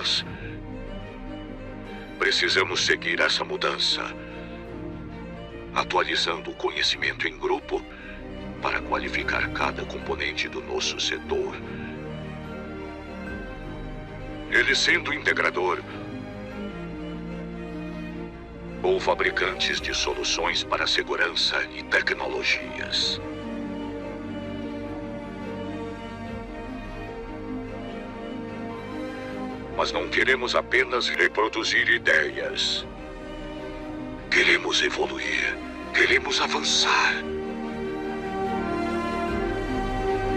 nós. Precisamos seguir essa mudança, atualizando o conhecimento em grupo para qualificar cada componente do nosso setor. Ele sendo integrador ou fabricantes de soluções para segurança e tecnologias. Mas não queremos apenas reproduzir ideias. Queremos evoluir. Queremos avançar.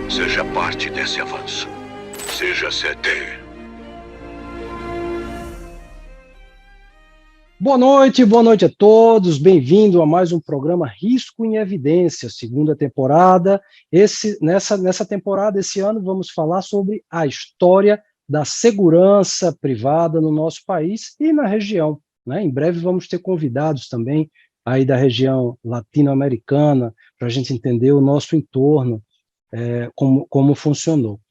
Seja parte desse avanço. Seja CD. Boa noite a todos. Bem-vindo a mais um programa Risco em Evidência, segunda temporada. Nessa temporada, esse ano, vamos falar sobre a história da segurança privada no nosso país e na região, né? Em breve vamos ter convidados também aí da região latino-americana para a gente entender o nosso entorno, como funcionou.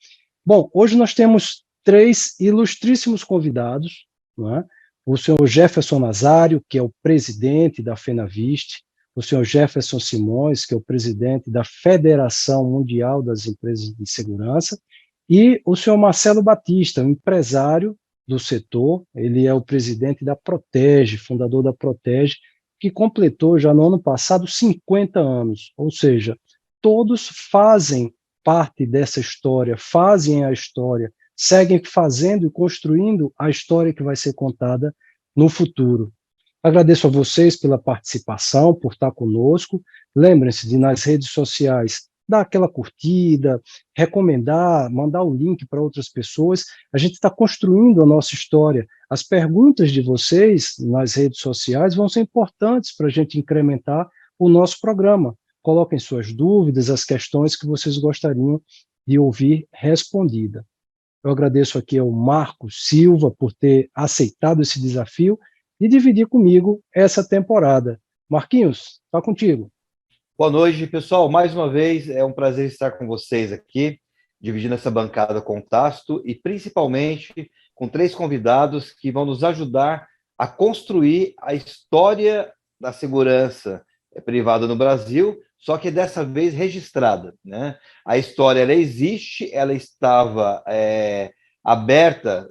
Bom, hoje nós temos 3 ilustríssimos convidados, não é? O senhor Jefferson Nazário, que é o presidente da FenaVist, o senhor Jefferson Simões, que é o presidente da Federação Mundial das Empresas de Segurança, e o senhor Marcelo Batista, um empresário do setor. Ele é o presidente da Protege, fundador da Protege, que completou já no ano passado 50 anos, ou seja, todos fazem parte dessa história, fazem a história, seguem fazendo e construindo a história que vai ser contada no futuro. Agradeço a vocês pela participação, por estar conosco. Lembrem-se de, nas redes sociais, dar aquela curtida, recomendar, mandar o link para outras pessoas. A gente está construindo a nossa história. As perguntas de vocês nas redes sociais vão ser importantes para a gente incrementar o nosso programa. Coloquem suas dúvidas, as questões que vocês gostariam de ouvir respondida. Eu agradeço aqui ao Marcos Silva por ter aceitado esse desafio e dividir comigo essa temporada. Marquinhos, está contigo. Boa noite, pessoal. Mais uma vez, é um prazer estar com vocês aqui, dividindo essa bancada com o Tácito e principalmente com 3 convidados que vão nos ajudar a construir a história da segurança privada no Brasil, só que dessa vez registrada, né? A história, ela existe, ela estava aberta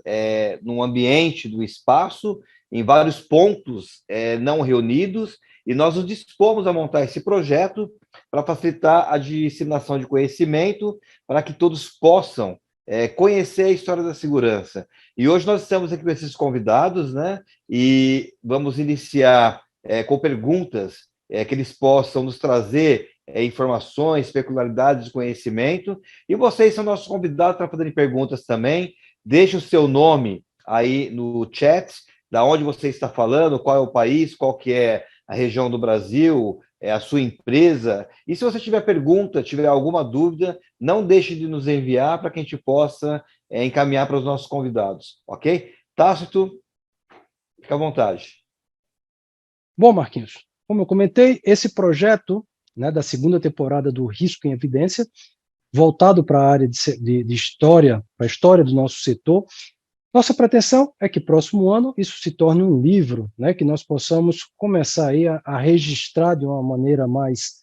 num ambiente do espaço, em vários pontos não reunidos, e nós nos dispomos a montar esse projeto para facilitar a disseminação de conhecimento, para que todos possam conhecer a história da segurança. E hoje nós estamos aqui com esses convidados, né? E vamos iniciar com perguntas que eles possam nos trazer informações, peculiaridades de conhecimento. E vocês são nossos convidados para fazerem perguntas também. Deixe o seu nome aí no chat, da onde você está falando, qual é o país, qual que é a região do Brasil, a sua empresa. E se você tiver pergunta, tiver alguma dúvida, não deixe de nos enviar para que a gente possa encaminhar para os nossos convidados, ok? Tácito, fica à vontade. Bom, Marquinhos, como eu comentei, esse projeto, né, da segunda temporada do Risco em Evidência, voltado para a área de história, para a história do nosso setor. Nossa pretensão é que próximo ano isso se torne um livro, né, que nós possamos começar aí a registrar de uma maneira mais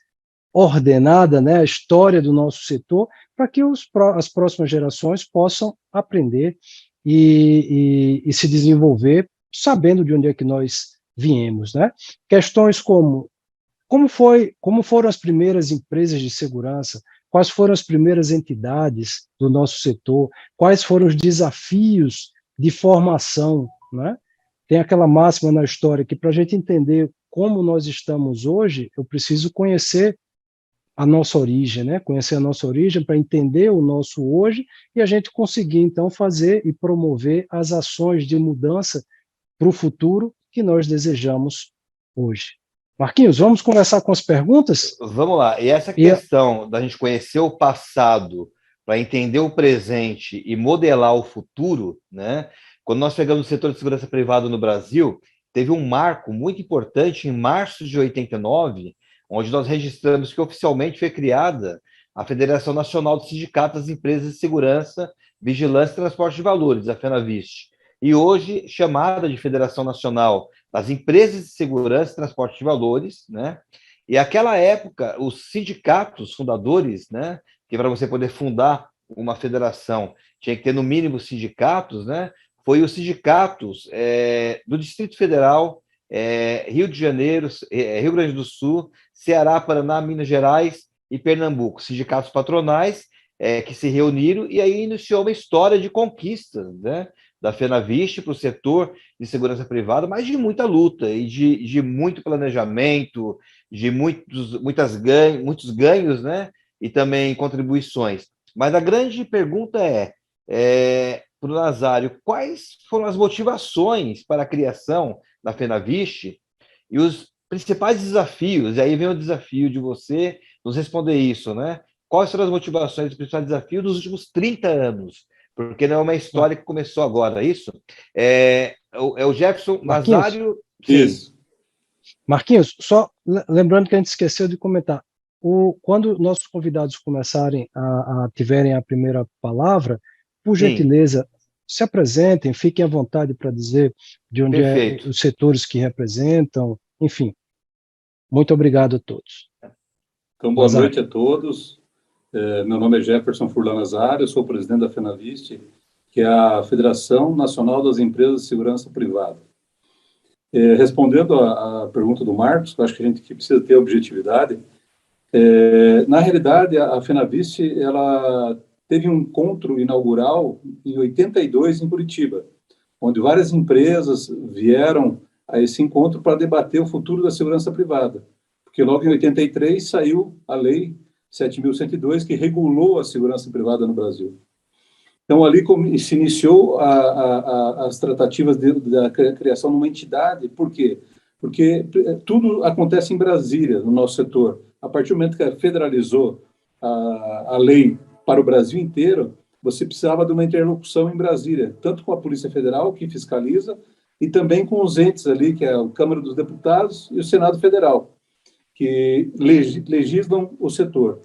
ordenada, né, a história do nosso setor, para que as próximas gerações possam aprender e se desenvolver sabendo de onde é que nós viemos, né? Questões como foram as primeiras empresas de segurança, quais foram as primeiras entidades do nosso setor, quais foram os desafios de formação, né? Tem aquela máxima na história que para a gente entender como nós estamos hoje, eu preciso conhecer a nossa origem, né? Conhecer a nossa origem para entender o nosso hoje e a gente conseguir, então, fazer e promover as ações de mudança para o futuro que nós desejamos hoje. Marquinhos, vamos conversar com as perguntas? Vamos lá. E essa questão da gente conhecer o passado para entender o presente e modelar o futuro, né? Quando nós pegamos o setor de segurança privada no Brasil, teve um marco muito importante em março de 89, onde nós registramos que oficialmente foi criada a Federação Nacional dos Sindicatos das Empresas de Segurança, Vigilância e Transporte de Valores, a FenaVist. e hoje chamada de Federação Nacional das Empresas de Segurança e Transporte de Valores, né? E aquela época, os sindicatos fundadores, né, que para você poder fundar uma federação tinha que ter no mínimo sindicatos, né? Foi os sindicatos do Distrito Federal, Rio de Janeiro, Rio Grande do Sul, Ceará, Paraná, Minas Gerais e Pernambuco, sindicatos patronais que se reuniram e aí iniciou uma história de conquistas, né, da FenaVisto para o setor de segurança privada, mas de muita luta e de muito planejamento, de muitos ganhos, né, e também contribuições. Mas a grande pergunta para o Nazário, quais foram as motivações para a criação da FenaVisto e os principais desafios? E aí vem o desafio de você nos responder isso, né? Quais foram as motivações e os principais desafios dos últimos 30 anos? Porque não é uma história que começou agora, é isso? É o Jefferson Nazário. Isso. Marquinhos, só lembrando que a gente esqueceu de comentar, quando nossos convidados começarem tiverem a primeira palavra, por gentileza, se apresentem, fiquem à vontade para dizer de onde os setores que representam, enfim. Muito obrigado a todos. Então, boa noite a todos. Meu nome é Jefferson Furlan Nazário, eu sou presidente da FenaVisto, que é a Federação Nacional das Empresas de Segurança Privada. Respondendo à pergunta do Marcos, eu acho que a gente precisa ter objetividade. Na realidade, a FenaVisto, ela teve um encontro inaugural em 82 em Curitiba, onde várias empresas vieram a esse encontro para debater o futuro da segurança privada, porque logo em 83 saiu a Lei 7.102, que regulou a segurança privada no Brasil. Então, ali se iniciou as tratativas da criação de uma entidade. Por quê? Porque tudo acontece em Brasília, no nosso setor. A partir do momento que federalizou a lei para o Brasil inteiro, você precisava de uma interlocução em Brasília, tanto com a Polícia Federal, que fiscaliza, e também com os entes ali, que é a Câmara dos Deputados e o Senado Federal, que legislam o setor.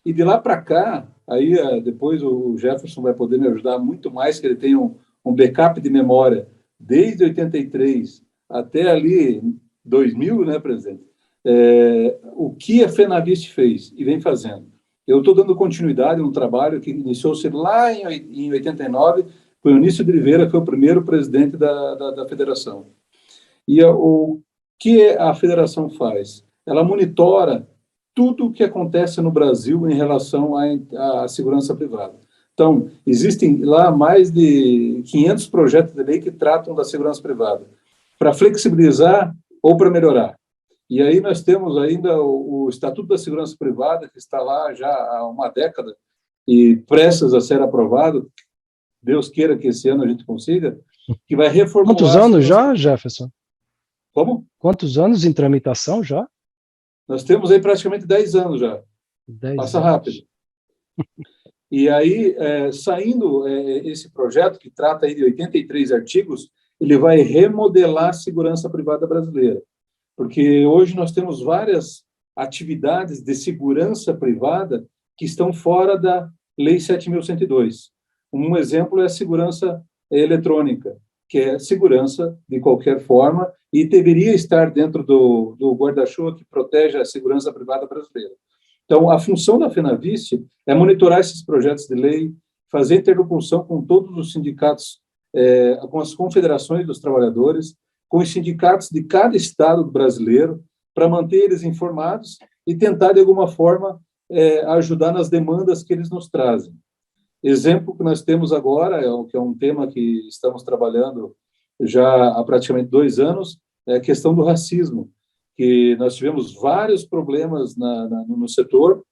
E de lá para cá, aí depois o Jefferson vai poder me ajudar muito mais, que ele tem um backup de memória desde 83 até ali 2000, né, presidente? O que a FenaVisto fez e vem fazendo? Eu estou dando continuidade num trabalho que iniciou-se lá em 89, com o Eunício de Oliveira, que foi o primeiro presidente da federação. E o que a federação faz? Ela monitora tudo o que acontece no Brasil em relação à segurança privada. Então, existem lá mais de 500 projetos de lei que tratam da segurança privada, para flexibilizar ou para melhorar. E aí nós temos ainda o Estatuto da Segurança Privada, que está lá já há uma década e prestes a ser aprovado. Deus queira que esse ano a gente consiga, que vai reformular... Quantos anos já, Jefferson? Como? Quantos anos em tramitação já? Nós temos aí praticamente 10 anos já. 10 Passa anos. rápido. E aí, saindo esse projeto, que trata aí de 83 artigos, ele vai remodelar a segurança privada brasileira. Porque hoje nós temos várias atividades de segurança privada que estão fora da Lei 7.102. Um exemplo é a segurança eletrônica, que é segurança de qualquer forma e deveria estar dentro do guarda-chuva que protege a segurança privada brasileira. Então, a função da FenaVisto é monitorar esses projetos de lei, fazer interlocução com todos os sindicatos, com as confederações dos trabalhadores, com os sindicatos de cada estado brasileiro, para manter eles informados e tentar, de alguma forma, ajudar nas demandas que eles nos trazem. Exemplo que nós temos agora, que é um tema que estamos trabalhando já há praticamente 2 anos, é a questão do racismo, que nós tivemos vários problemas no setor,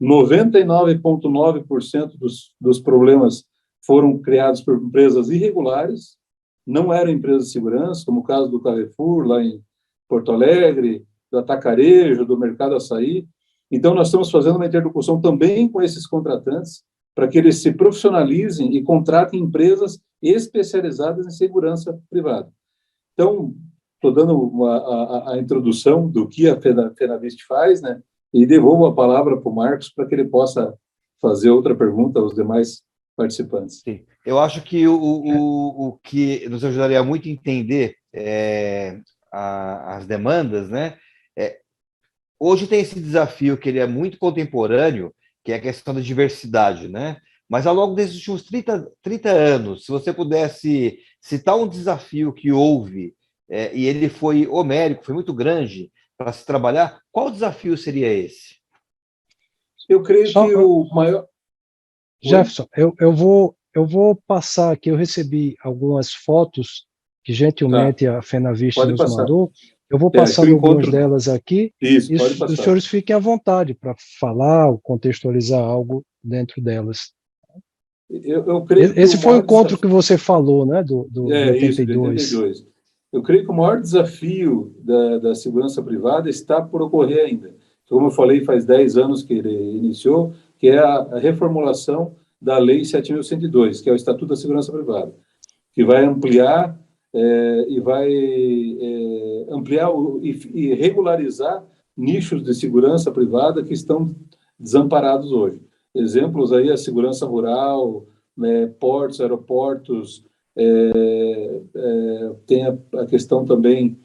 99,9% dos problemas foram criados por empresas irregulares, não eram empresas de segurança, como o caso do Carrefour, lá em Porto Alegre, do Atacarejo, do Mercado Açaí. Então, nós estamos fazendo uma interlocução também com esses contratantes, para que eles se profissionalizem e contratem empresas especializadas em segurança privada. Então, estou dando a introdução do que a FenaVisto faz, né, e devolvo a palavra para o Marcos para que ele possa fazer outra pergunta aos demais participantes. Sim. Eu acho que o que nos ajudaria muito a entender as demandas, né? Hoje tem esse desafio que ele é muito contemporâneo, que é a questão da diversidade, né? Mas ao longo desses últimos 30 anos, se você pudesse citar um desafio que houve, e ele foi homérico, foi muito grande para se trabalhar, qual desafio seria esse? Eu creio que o maior... Jefferson, eu vou passar aqui, eu recebi algumas fotos que gentilmente a FenaViste Pode nos passar. mandou. Eu vou passando algumas delas aqui. Isso, e pode passar. Os senhores fiquem à vontade para falar ou contextualizar algo dentro delas. Eu creio Esse foi o encontro que você falou, né, do 82. Isso, de 82. Eu creio que o maior desafio da segurança privada está por ocorrer ainda. Como eu falei, faz 10 anos que ele iniciou, que é a reformulação da Lei 7.102, que é o Estatuto da Segurança Privada, que vai ampliar ampliar e regularizar nichos de segurança privada que estão desamparados hoje. Exemplos aí, a segurança rural, portos, aeroportos, tem a questão também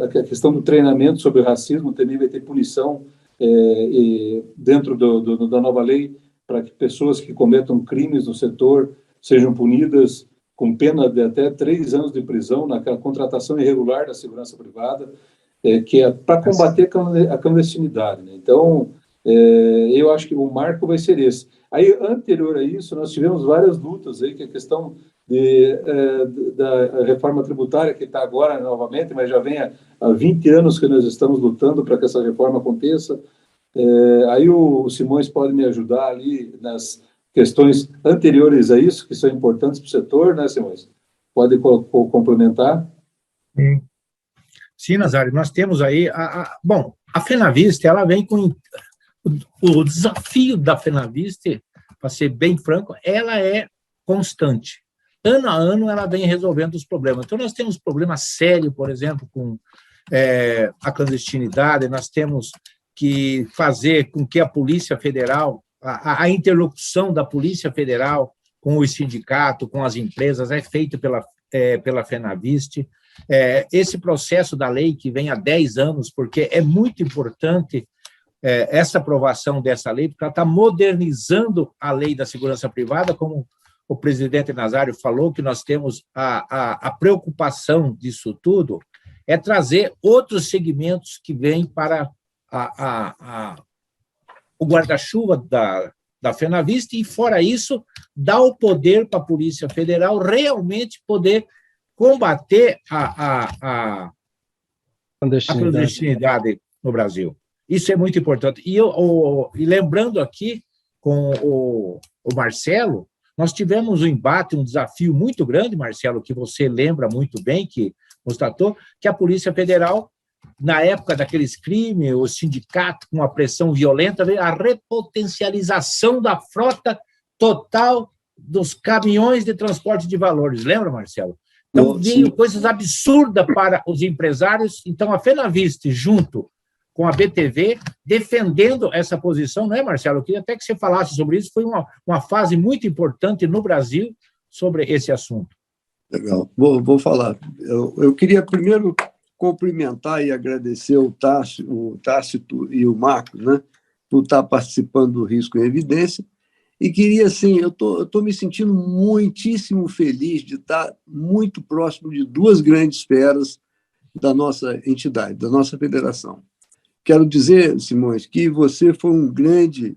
a questão do treinamento sobre racismo, também vai ter punição dentro da nova lei para que pessoas que cometam crimes no setor sejam punidas com pena de até 3 anos de prisão na contratação irregular da segurança privada, que é para combater a clandestinidade, né? Então, eu acho que o marco vai ser esse. Aí, anterior a isso, nós tivemos várias lutas aí, que é a questão da reforma tributária, que está agora novamente, mas já vem há 20 anos que nós estamos lutando para que essa reforma aconteça. Aí o Simões pode me ajudar ali nas questões anteriores a isso, que são importantes para o setor, né, Simões? Pode complementar? Sim, Nazário, nós temos aí... Bom, a FenaViste, ela vem com... O desafio da FenaViste, para ser bem franco, ela é constante. Ano a ano, ela vem resolvendo os problemas. Então, nós temos problemas sérios, por exemplo, com a clandestinidade, nós temos que fazer com que a Polícia Federal, a interlocução da Polícia Federal com os sindicatos, com as empresas, é feita pela FenaViste. Esse processo da lei que vem há 10 anos, porque é muito importante essa aprovação dessa lei, porque ela está modernizando a lei da segurança privada, como o presidente Nazário falou, que nós temos a preocupação disso tudo, é trazer outros segmentos que vêm para o guarda-chuva da FenaViste, e, fora isso, dá o poder para a Polícia Federal realmente poder combater a clandestinidade no Brasil. Isso é muito importante. E lembrando aqui com o Marcelo, nós tivemos um embate, um desafio muito grande, Marcelo, que você lembra muito bem, que constatou, que a Polícia Federal, na época daqueles crimes, o sindicato com a pressão violenta, a repotencialização da frota total dos caminhões de transporte de valores. Lembra, Marcelo? Então, veio coisas absurdas para os empresários. Então, a FenaViste, junto com a BTV, defendendo essa posição, não é, Marcelo? Eu queria até que você falasse sobre isso. Foi uma fase muito importante no Brasil sobre esse assunto. Legal, vou falar. Eu queria primeiro cumprimentar e agradecer o Tácito e o Marcos, né, por estar participando do Risco em Evidência. E queria, assim, eu estou me sentindo muitíssimo feliz de estar muito próximo de 2 grandes feras da nossa entidade, da nossa federação. Quero dizer, Simões, que você foi um grande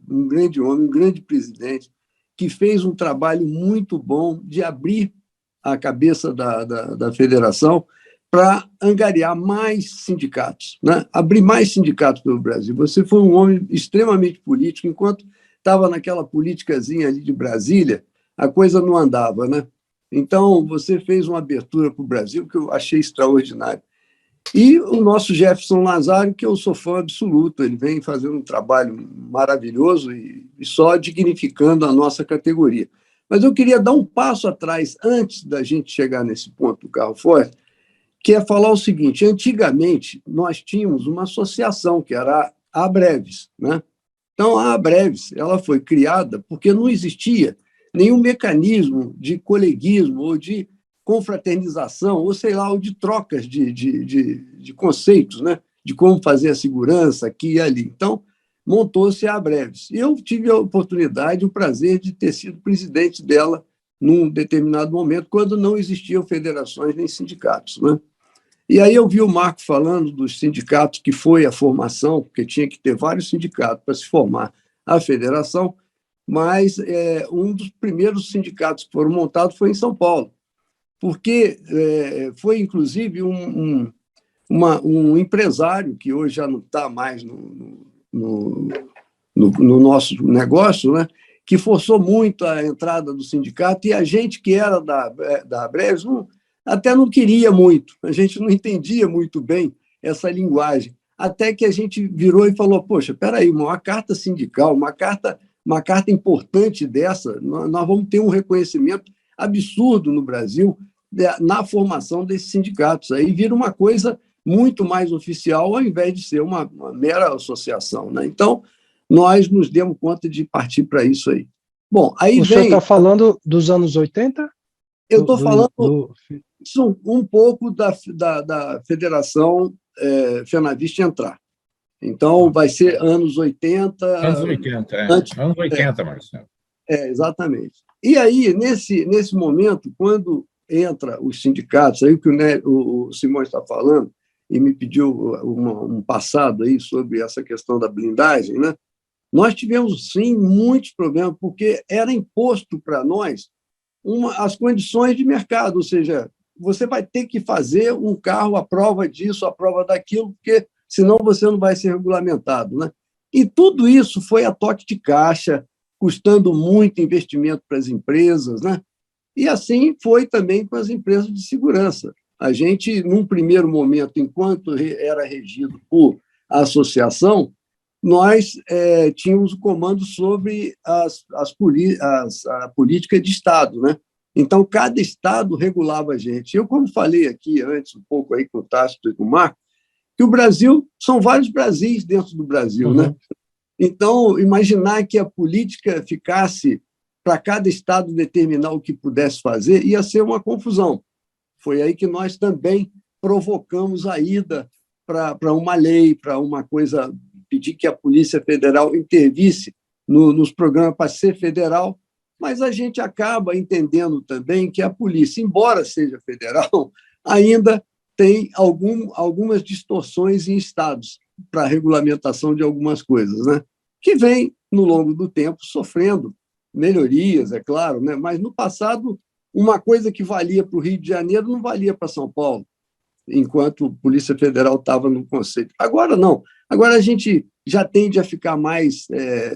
homem, um grande presidente, que fez um trabalho muito bom de abrir a cabeça da federação para angariar mais sindicatos, né? Abrir mais sindicatos pelo Brasil. Você foi um homem extremamente político, enquanto estava naquela politicazinha ali de Brasília, a coisa não andava, né? Então, você fez uma abertura para o Brasil que eu achei extraordinário. E o nosso Jefferson Nazário, que eu sou fã absoluto, ele vem fazendo um trabalho maravilhoso e só dignificando a nossa categoria. Mas eu queria dar um passo atrás, antes da gente chegar nesse ponto do carro forte, que é falar o seguinte: antigamente nós tínhamos uma associação, que era a Abreves, né? Então, a Abreves, ela foi criada porque não existia nenhum mecanismo de coleguismo ou de confraternização, ou sei lá, ou de trocas de conceitos, né? De como fazer a segurança aqui e ali. Então, montou-se a Abreves. Eu tive a oportunidade, o prazer de ter sido presidente dela num determinado momento, quando não existiam federações nem sindicatos, né? E aí eu vi o Marco falando dos sindicatos, que foi a formação, porque tinha que ter vários sindicatos para se formar a federação, mas um dos primeiros sindicatos que foram montados foi em São Paulo, porque foi, inclusive, um empresário, que hoje já não está mais no nosso negócio, né, que forçou muito a entrada do sindicato, e a gente que era da Abreves até não queria muito, a gente não entendia muito bem essa linguagem, até que a gente virou e falou, poxa, espera aí, uma carta sindical, uma carta importante dessa, nós vamos ter um reconhecimento absurdo no Brasil na formação desses sindicatos. Aí vira uma coisa muito mais oficial, ao invés de ser uma mera associação, né? Então, nós nos demos conta de partir para isso aí. Bom, aí o senhor está falando dos anos 80? Eu estou falando um pouco da Federação Fenaviste entrar. Então, vai ser anos 80... Anos 80, anos 80, Marcelo. Exatamente. E aí, nesse momento, quando entra os sindicatos, aí o Simões está falando, e me pediu um passado aí sobre essa questão da blindagem, né? Nós tivemos, sim, muitos problemas, porque era imposto para nós as condições de mercado, ou seja, você vai ter que fazer um carro à prova disso, à prova daquilo, porque senão você não vai ser regulamentado, né? E tudo isso foi a toque de caixa, custando muito investimento para as empresas, né? E assim foi também com as empresas de segurança. A gente, num primeiro momento, enquanto era regido por associação, nós tínhamos o comando sobre a política de Estado, né? Então, cada Estado regulava a gente. Eu, como falei aqui antes, um pouco aí com o Tácito e com o Marco, que o Brasil, são vários Brasis dentro do Brasil, né? Então, imaginar que a política ficasse para cada Estado determinar o que pudesse fazer ia ser uma confusão. Foi aí que nós também provocamos a ida para uma lei, para uma coisa, pedir que a Polícia Federal intervisse nos programas para ser federal, mas a gente acaba entendendo também que a polícia, embora seja federal, ainda tem algumas distorções em estados para a regulamentação de algumas coisas, né? Que vem, no longo do tempo, sofrendo melhorias, é claro, né? Mas no passado, uma coisa que valia para o Rio de Janeiro não valia para São Paulo, enquanto a Polícia Federal estava no conceito. Agora não. Agora a gente já tende a ficar mais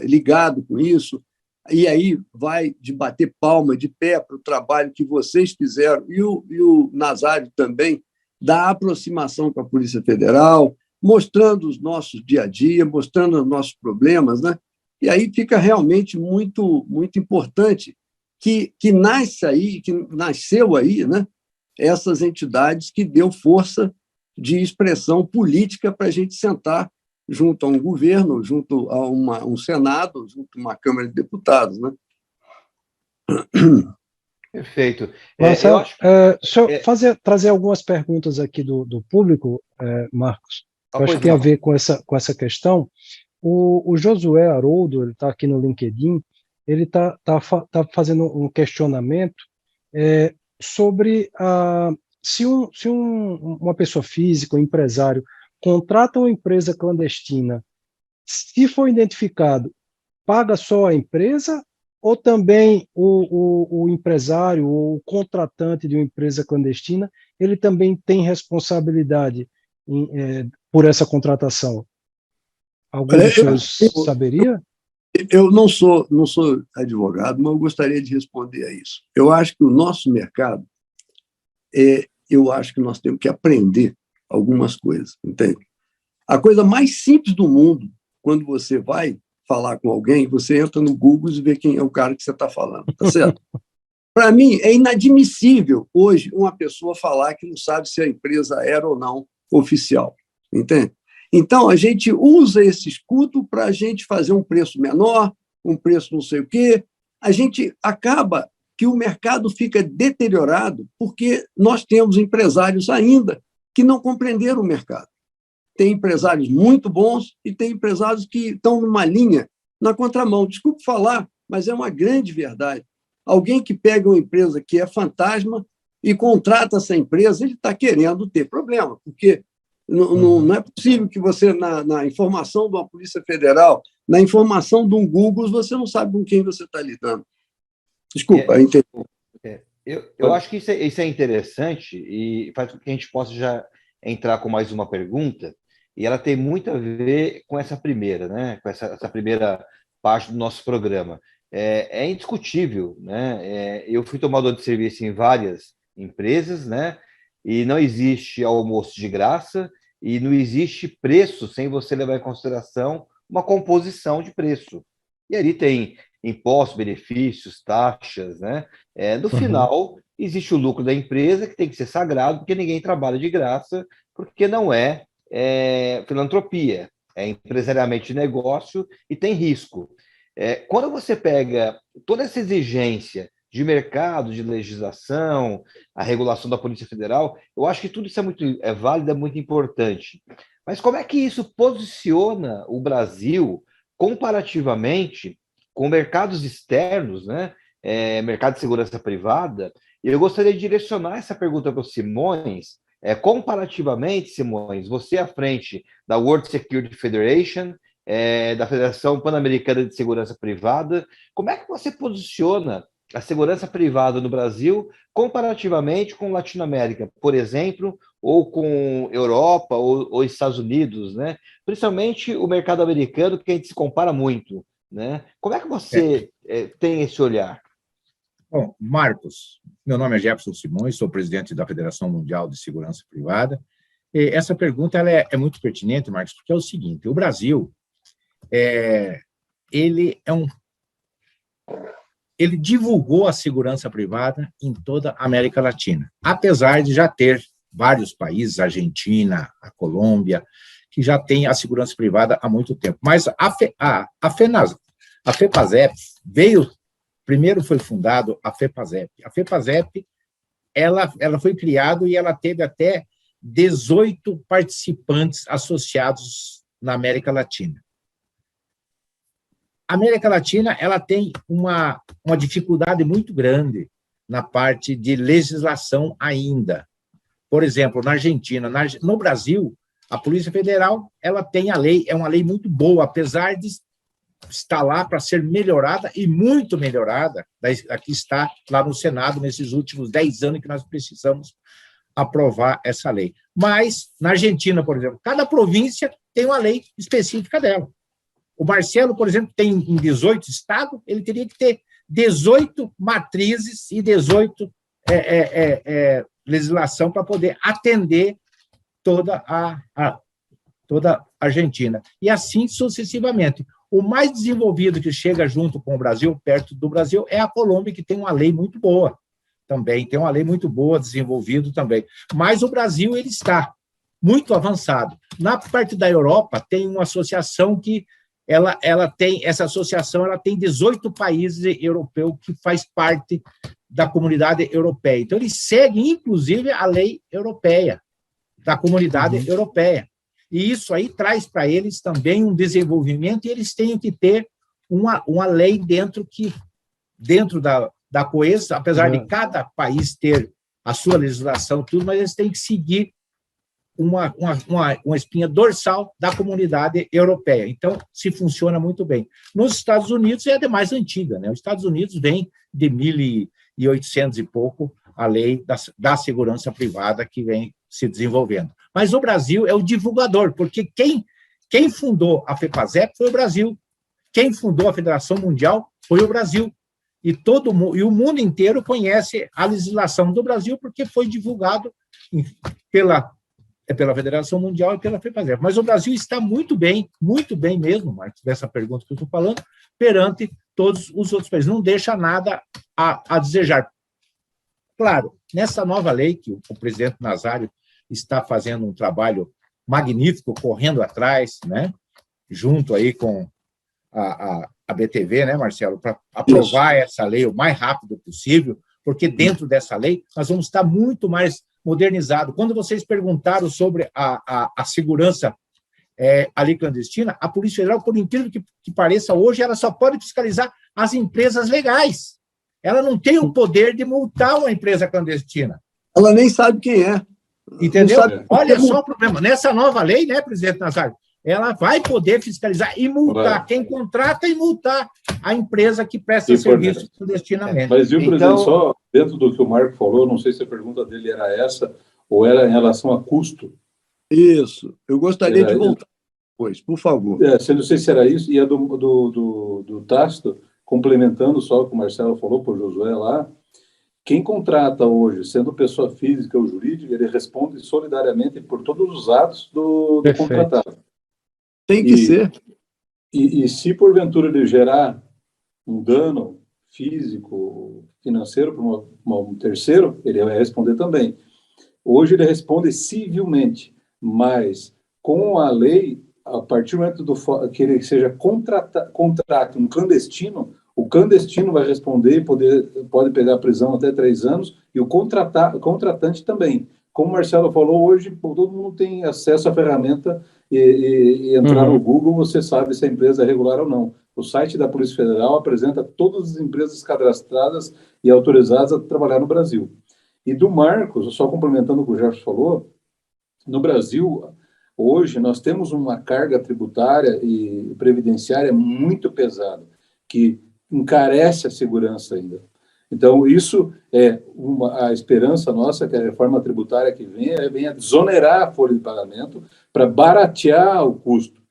ligado com isso, e aí vai de bater palma, de pé para o trabalho que vocês fizeram, e o Nazário também, da aproximação com a Polícia Federal, mostrando os nossos dia a dia, mostrando os nossos problemas, né? E aí fica realmente muito, muito importante que nasceu aí, né? Essas entidades que deu força de expressão política para a gente sentar junto a um governo, junto a um Senado, junto a uma Câmara de Deputados, né? Perfeito. Marcelo, deixa eu trazer algumas perguntas aqui do público, Marcos. Eu acho que tem a ver com essa questão. O Josué Haroldo, ele está aqui no LinkedIn, ele está fazendo um questionamento sobre se uma pessoa física, um empresário, contrata uma empresa clandestina, se for identificado, paga só a empresa ou também o empresário ou o contratante de uma empresa clandestina, ele também tem responsabilidade por essa contratação? Algum dos senhores saberia? Eu não sou advogado, mas eu gostaria de responder a isso. Eu acho que o nosso mercado, eu acho que nós temos que aprender algumas coisas, entende? A coisa mais simples do mundo, quando você vai falar com alguém, você entra no Google e vê quem é o cara que você está falando, tá certo? Para mim, é inadmissível hoje uma pessoa falar que não sabe se a empresa era ou não oficial, entende? Então, a gente usa esse escudo para a gente fazer um preço menor, um preço não sei o quê, a gente acaba que o mercado fica deteriorado porque nós temos empresários ainda que não compreenderam o mercado. Tem empresários muito bons e tem empresários que estão numa linha na contramão. Desculpe falar, mas é uma grande verdade. Alguém que pega uma empresa que é fantasma e contrata essa empresa, ele está querendo ter problema, porque não é possível que você, na informação de uma Polícia Federal, na informação de um Google, você não sabe com quem você está lidando. Desculpa, entendi. Eu acho que isso é interessante e faz com que a gente possa já entrar com mais uma pergunta, e ela tem muito a ver com essa primeira, né? Com essa primeira parte do nosso programa. É indiscutível, né? Eu fui tomador de serviço em várias empresas, né? E não existe almoço de graça e não existe preço sem você levar em consideração uma composição de preço. E ali tem impostos, benefícios, taxas, né? No final, existe o lucro da empresa, que tem que ser sagrado, porque ninguém trabalha de graça, porque não é filantropia, é empresariamente negócio e tem risco. Quando você pega toda essa exigência de mercado, de legislação, a regulação da Polícia Federal, eu acho que tudo isso é muito válido, é muito importante. Mas como é que isso posiciona o Brasil comparativamente com mercados externos, né? Mercado de segurança privada? E eu gostaria de direcionar essa pergunta para o Simões. Comparativamente, Simões, você à frente da World Security Federation, da Federação Pan-Americana de Segurança Privada, como é que você posiciona a segurança privada no Brasil comparativamente com Latinoamérica, por exemplo, ou com Europa ou Estados Unidos, né? Principalmente o mercado americano, que a gente se compara muito, né? Como é que você tem esse olhar? Bom, Marcos, meu nome é Jefferson Simões, sou presidente da Federação Mundial de Segurança Privada. E essa pergunta ela é muito pertinente, Marcos, porque é o seguinte: o Brasil ele divulgou a segurança privada em toda a América Latina, apesar de já ter vários países, a Argentina, a Colômbia, que já tem a segurança privada há muito tempo. Mas a FEPASEP veio, primeiro foi fundado a FEPASEP. A FEPASEP, ela foi criada e ela teve até 18 participantes associados na América Latina. A América Latina ela tem uma dificuldade muito grande na parte de legislação ainda. Por exemplo, na Argentina, no Brasil, a Polícia Federal ela tem a lei, é uma lei muito boa, apesar de estar lá para ser melhorada e muito melhorada, aqui está lá no Senado nesses últimos 10 anos que nós precisamos aprovar essa lei. Mas, na Argentina, por exemplo, cada província tem uma lei específica dela. O Marcelo, por exemplo, tem em 18 estados, ele teria que ter 18 matrizes e 18 legislação para poder atender toda a Argentina. E assim sucessivamente. O mais desenvolvido que chega junto com o Brasil, perto do Brasil, é a Colômbia, que tem uma lei muito boa também, tem uma lei muito boa, desenvolvido também. Mas o Brasil ele está muito avançado. Na parte da Europa, tem uma associação que essa associação tem 18 países europeus que faz parte da comunidade europeia. Então, eles seguem, inclusive, a lei europeia, da comunidade europeia. E isso aí traz para eles também um desenvolvimento, e eles têm que ter uma lei dentro da coesa, apesar de cada país ter a sua legislação, tudo, mas eles têm que seguir uma espinha dorsal da comunidade europeia. Então, se funciona muito bem. Nos Estados Unidos é a mais antiga, né? Os Estados Unidos vem de 1800 e pouco a lei da segurança privada que vem se desenvolvendo. Mas o Brasil é o divulgador, porque quem fundou a FEPASEP foi o Brasil. Quem fundou a Federação Mundial foi o Brasil. E o mundo inteiro conhece a legislação do Brasil porque foi divulgado pela Federação Mundial e pela FEPASEP. Mas o Brasil está muito bem mesmo, Marcos, dessa pergunta que eu estou falando, perante todos os outros países. Não deixa nada a desejar. Claro, nessa nova lei que o presidente Nazário está fazendo um trabalho magnífico, correndo atrás, né, junto aí com a BTV, né, Marcelo, para aprovar essa lei o mais rápido possível, porque dentro dessa lei nós vamos estar muito mais modernizado. Quando vocês perguntaram sobre a segurança ali clandestina, a Polícia Federal, por incrível que pareça, hoje ela só pode fiscalizar as empresas legais. Ela não tem o poder de multar uma empresa clandestina. Ela nem sabe quem é. Entendeu? Olha só o problema. Nessa nova lei, né, presidente Nazário, ela vai poder fiscalizar e multar quem contrata e multar a empresa que presta serviço clandestinamente. Mas, viu, presidente, só dentro do que o Marco falou, não sei se a pergunta dele era essa ou era em relação a custo. Isso. Eu gostaria de voltar depois, por favor. Não sei se era isso, e a do Tácito, complementando só o que o Marcelo falou, por Josué lá, quem contrata hoje, sendo pessoa física ou jurídica, ele responde solidariamente por todos os atos do contratado. Tem que ser. E se porventura ele gerar um dano físico, financeiro para um terceiro, ele vai responder também. Hoje ele responde civilmente, mas com a lei, a partir do momento que ele seja contrate um clandestino, o clandestino vai responder e pode pegar prisão até 3 anos, e o contratante também. Como o Marcelo falou, hoje todo mundo tem acesso à ferramenta e entrar no Google, você sabe se a empresa é regular ou não. O site da Polícia Federal apresenta todas as empresas cadastradas e autorizadas a trabalhar no Brasil. E do Marcos, só complementando o que o Jefferson falou, no Brasil, hoje, nós temos uma carga tributária e previdenciária muito pesada, que encarece a segurança ainda. Então, isso é a esperança nossa, que a reforma tributária que venha desonerar a folha de pagamento para baratear o custo.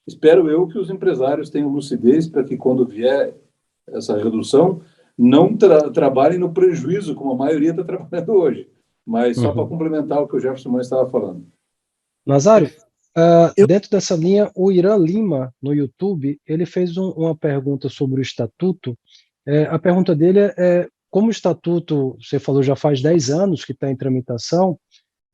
Espero eu que os empresários tenham lucidez para que, quando vier essa redução, não trabalhem no prejuízo, como a maioria está trabalhando hoje. Mas só para complementar o que o Jefferson Simões estava falando. Nazário, dentro dessa linha, o Irã Lima, no YouTube, ele fez uma pergunta sobre o Estatuto. A pergunta dele como o Estatuto, você falou, já faz 10 anos que está em tramitação,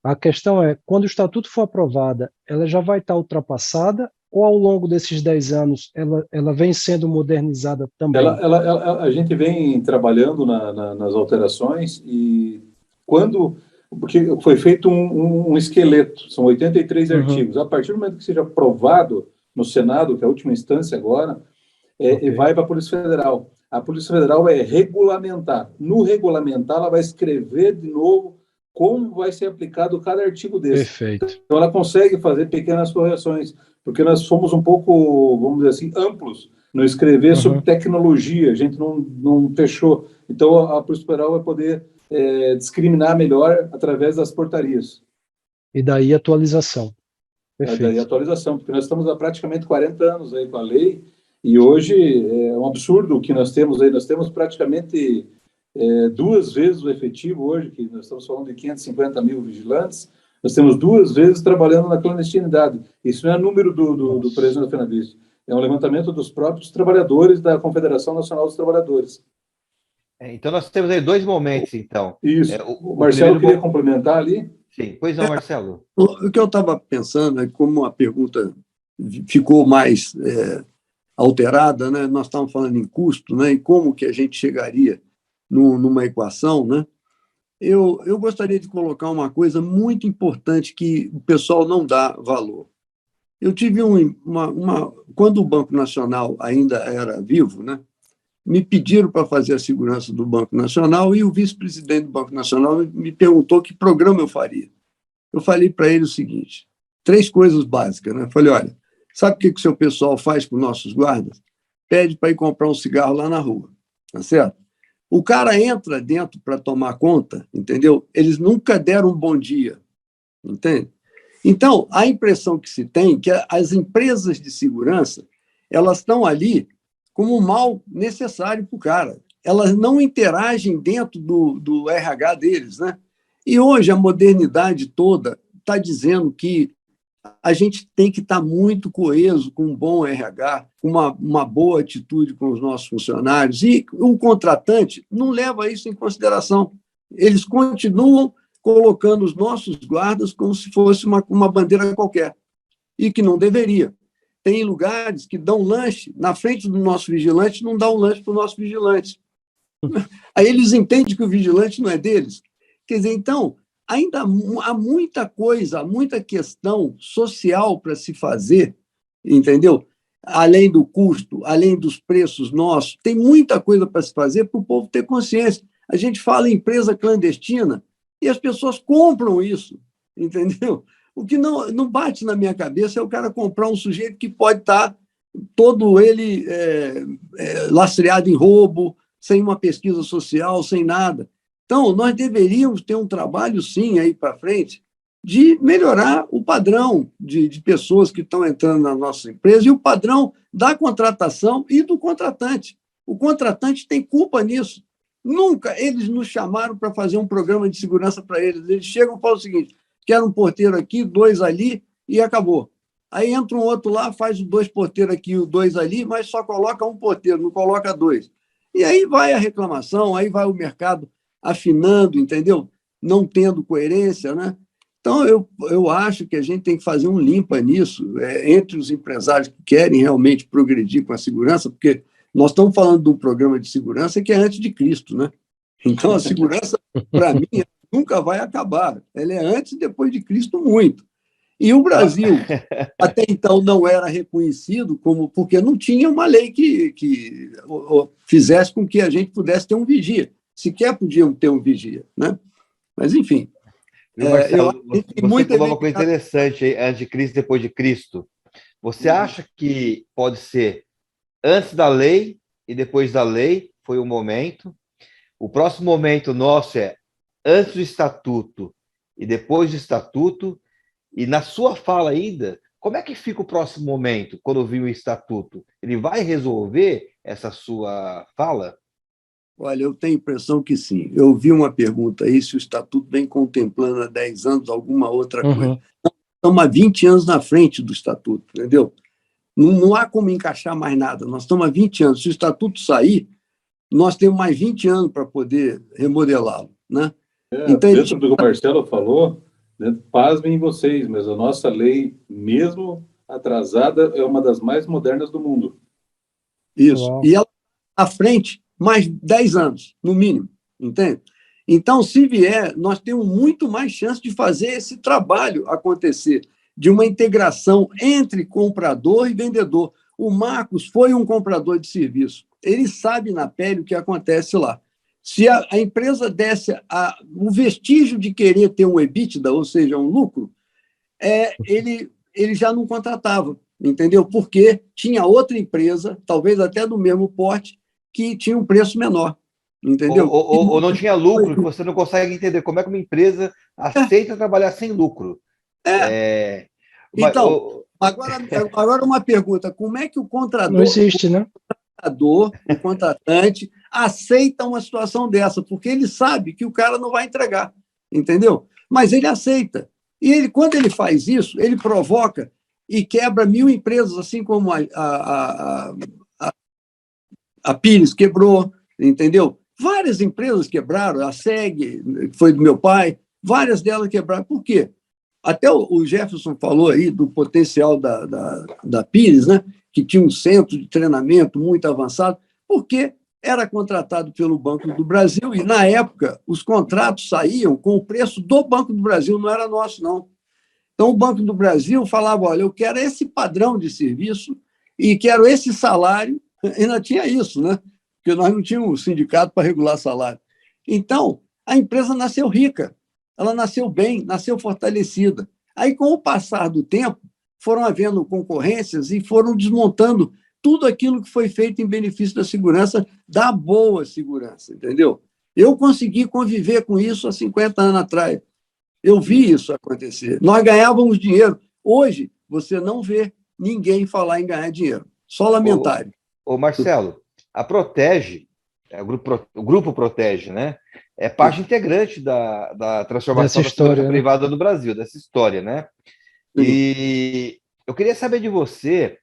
a questão é, quando o Estatuto for aprovada, ela já vai estar ultrapassada ou ao longo desses 10 anos ela vem sendo modernizada também? A gente vem trabalhando nas alterações e porque foi feito um esqueleto, são 83 artigos. A partir do momento que seja aprovado no Senado, que é a última instância agora, vai para a Polícia Federal. A Polícia Federal vai regulamentar. No regulamentar, ela vai escrever de novo como vai ser aplicado cada artigo desse. Perfeito. Então, ela consegue fazer pequenas correções, porque nós fomos um pouco, vamos dizer assim, amplos no escrever sobre tecnologia, a gente não fechou. Então, a Polícia Federal vai poder discriminar melhor através das portarias. E daí atualização. Perfeito. Daí atualização, porque nós estamos há praticamente 40 anos aí com a lei, e hoje é um absurdo o que nós temos aí. Nós temos praticamente 2 vezes o efetivo hoje, que nós estamos falando de 550 mil vigilantes, nós temos 2 vezes trabalhando na clandestinidade. Isso não é número do presidente da FenaViste, é um levantamento dos próprios trabalhadores da Confederação Nacional dos Trabalhadores. Então, nós temos aí 2 momentos, então. Isso. O Marcelo queria complementar ali? Sim. Pois não, Marcelo. O que eu estava pensando é como a pergunta ficou mais alterada, né? Nós estávamos falando em custo, né? E como que a gente chegaria numa equação, né? Eu gostaria de colocar uma coisa muito importante que o pessoal não dá valor. Eu tive quando o Banco Nacional ainda era vivo, né? Me pediram para fazer a segurança do Banco Nacional e o vice-presidente do Banco Nacional me perguntou que programa eu faria. Eu falei para ele o seguinte, 3 coisas básicas, né? Falei, olha, sabe o que o seu pessoal faz com nossos guardas? Pede para ir comprar um cigarro lá na rua, tá certo? O cara entra dentro para tomar conta, entendeu? Eles nunca deram um bom dia, entende? Então, a impressão que se tem é que as empresas de segurança, elas estão ali como um mal necessário para o cara. Elas não interagem dentro do RH deles, né? E hoje a modernidade toda está dizendo que a gente tem que estar muito coeso com um bom RH, com uma boa atitude com os nossos funcionários. E o contratante não leva isso em consideração. Eles continuam colocando os nossos guardas como se fosse uma bandeira qualquer, e que não deveria. tem lugares que dão lanche na frente do nosso vigilante, não dá um lanche para o nosso vigilante. Aí eles entendem que o vigilante não é deles. Quer dizer, então, ainda há muita coisa, há muita questão social para se fazer, entendeu? Além do custo, além dos preços nossos, tem muita coisa para se fazer para o povo ter consciência. A gente fala em empresa clandestina e as pessoas compram isso, entendeu? O que não bate na minha cabeça é o cara comprar um sujeito que pode estar todo ele lastreado em roubo, sem uma pesquisa social, sem nada. Então, nós deveríamos ter um trabalho, sim, aí para frente, de melhorar o padrão de pessoas que estão entrando na nossa empresa e o padrão da contratação e do contratante. O contratante tem culpa nisso. Nunca eles nos chamaram para fazer um programa de segurança para eles. Eles chegam e falam o seguinte: quero um porteiro aqui, 2 ali, e acabou. Aí entra um outro lá, faz 2 porteiros aqui, 2 ali, mas só coloca um porteiro, não coloca 2. E aí vai a reclamação, aí vai o mercado afinando, entendeu? Não tendo coerência, né? Então, eu acho que a gente tem que fazer um limpa nisso, entre os empresários que querem realmente progredir com a segurança, porque nós estamos falando de um programa de segurança que é antes de Cristo, né? Então, a segurança, para mim, nunca vai acabar. Ela é antes e depois de Cristo muito. E o Brasil, até então, não era reconhecido porque não tinha uma lei que fizesse com que a gente pudesse ter um vigia. Sequer podíamos ter um vigia, né? Mas, enfim. Marcelo, você falou uma coisa interessante aí, antes de Cristo e depois de Cristo. Você acha que pode ser antes da lei e depois da lei, foi o momento? O próximo momento nosso é antes do estatuto e depois do estatuto? E na sua fala ainda, como é que fica o próximo momento, quando vir o estatuto? Ele vai resolver essa sua fala? Olha, eu tenho a impressão que sim. Eu vi uma pergunta aí se o estatuto vem contemplando há 10 anos alguma outra coisa. Estamos há 20 anos na frente do estatuto, entendeu? Não há como encaixar mais nada. Nós estamos há 20 anos. Se o estatuto sair, nós temos mais 20 anos para poder remodelá-lo, né? Então, dentro do que o Marcelo falou, né, pasmem vocês, mas a nossa lei, mesmo atrasada, é uma das mais modernas do mundo. Isso. Uau. E ela à frente mais 10 anos, no mínimo, entende? Então, se vier, nós temos muito mais chance de fazer esse trabalho acontecer, de uma integração entre comprador e vendedor. O Marcos foi um comprador de serviço. Ele sabe na pele o que acontece lá. Se a empresa desse o vestígio de querer ter um EBITDA, ou seja, um lucro, ele já não contratava, entendeu? Porque tinha outra empresa, talvez até do mesmo porte, que tinha um preço menor, entendeu? Ou não tinha lucro, que você não consegue entender como é que uma empresa aceita trabalhar sem lucro. Então, agora uma pergunta: como é que o contratador, não existe, né? O contratante aceita uma situação dessa? Porque ele sabe que o cara não vai entregar, entendeu? Mas ele aceita. E quando ele faz isso, ele provoca e quebra 1000 empresas, assim como a Pires quebrou, entendeu? Várias empresas quebraram, a SEG, que foi do meu pai, várias delas quebraram. Por quê? Até o Jefferson falou aí do potencial da Pires, né? Que tinha um centro de treinamento muito avançado, porque era contratado pelo Banco do Brasil e, na época, os contratos saíam com o preço do Banco do Brasil, não era nosso, não. Então, o Banco do Brasil falava: olha, eu quero esse padrão de serviço e quero esse salário. Ainda tinha isso, né? Porque nós não tínhamos um sindicato para regular salário. Então, a empresa nasceu rica, ela nasceu bem, nasceu fortalecida. Aí, com o passar do tempo, foram havendo concorrências e foram desmontando tudo aquilo que foi feito em benefício da segurança, da boa segurança, entendeu? Eu consegui conviver com isso há 50 anos atrás. Eu vi isso acontecer. Nós ganhávamos dinheiro. Hoje, você não vê ninguém falar em ganhar dinheiro. Só lamentável. Ô Marcelo, a Protege, o grupo Protege, né? É parte integrante da transformação da segurança privada no Brasil, dessa história, né? E eu queria saber de você,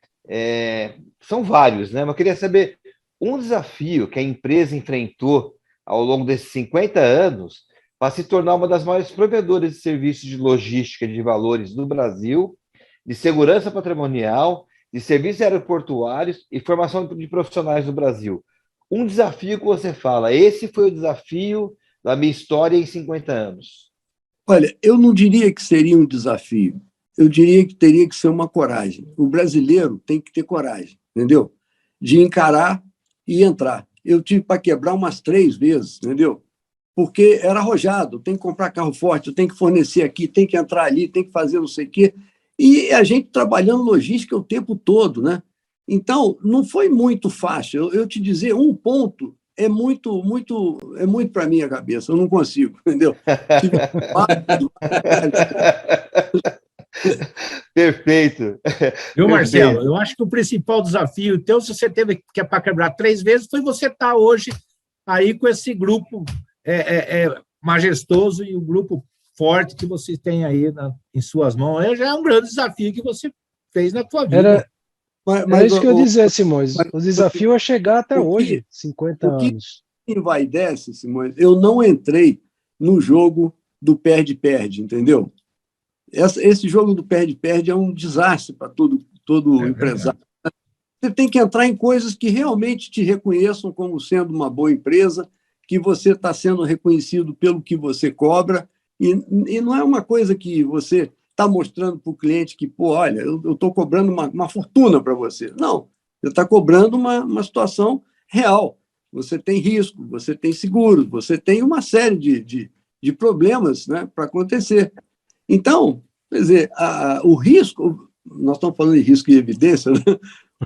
são vários, né? Mas eu queria saber um desafio que a empresa enfrentou ao longo desses 50 anos para se tornar uma das maiores provedoras de serviços de logística de valores do Brasil, de segurança patrimonial de serviços aeroportuários e formação de profissionais no Brasil. Um desafio que você fala, esse foi o desafio da minha história em 50 anos. Olha, eu não diria que seria um desafio, eu diria que teria que ser uma coragem. O brasileiro tem que ter coragem, entendeu? De encarar e entrar. Eu tive para quebrar umas 3 vezes, entendeu? Porque era arrojado, tem que comprar carro forte, tem que fornecer aqui, tem que entrar ali, tem que fazer não sei o quê. E a gente trabalhando logística o tempo todo, né? Então, não foi muito fácil. Eu te dizer, um ponto é muito para minha cabeça, eu não consigo, entendeu? Perfeito. Viu, Marcelo? Perfeito. Eu acho que o principal desafio teu, se você teve que para quebrar 3 vezes, foi você estar hoje aí com esse grupo majestoso e o grupo forte que você tem aí em suas mãos. Já é um grande desafio que você fez na tua vida. Era isso que eu ia dizer, Simões. O desafio é chegar até hoje, 50 anos. O que envaidece, Simões, eu não entrei no jogo do perde-perde, entendeu? Esse jogo do perde-perde é um desastre para todo empresário. Você tem que entrar em coisas que realmente te reconheçam como sendo uma boa empresa, que você está sendo reconhecido pelo que você cobra, e não é uma coisa que você está mostrando para o cliente que, pô, olha, eu estou cobrando uma fortuna para você. Não, você está cobrando uma situação real. Você tem risco, você tem seguro, você tem uma série de problemas, né, para acontecer. Então, quer dizer, o risco, nós estamos falando de risco e evidência, né?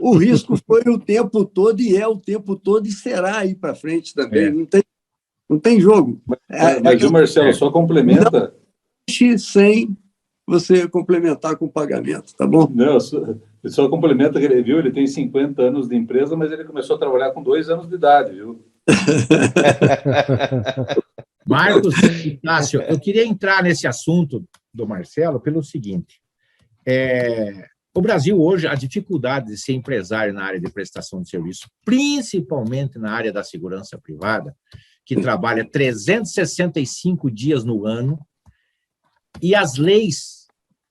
O risco foi o tempo todo e é o tempo todo e será aí para frente também. Não tem jogo. Mas Marcelo, só complementa. Não sem você complementar com o pagamento, tá bom? Não, só complementa que ele viu, ele tem 50 anos de empresa, mas ele começou a trabalhar com 2 anos de idade, viu? Marcos e Tássio, eu queria entrar nesse assunto do Marcelo pelo seguinte. O Brasil hoje, a dificuldade de ser empresário na área de prestação de serviço, principalmente na área da segurança privada, que trabalha 365 dias no ano, e as leis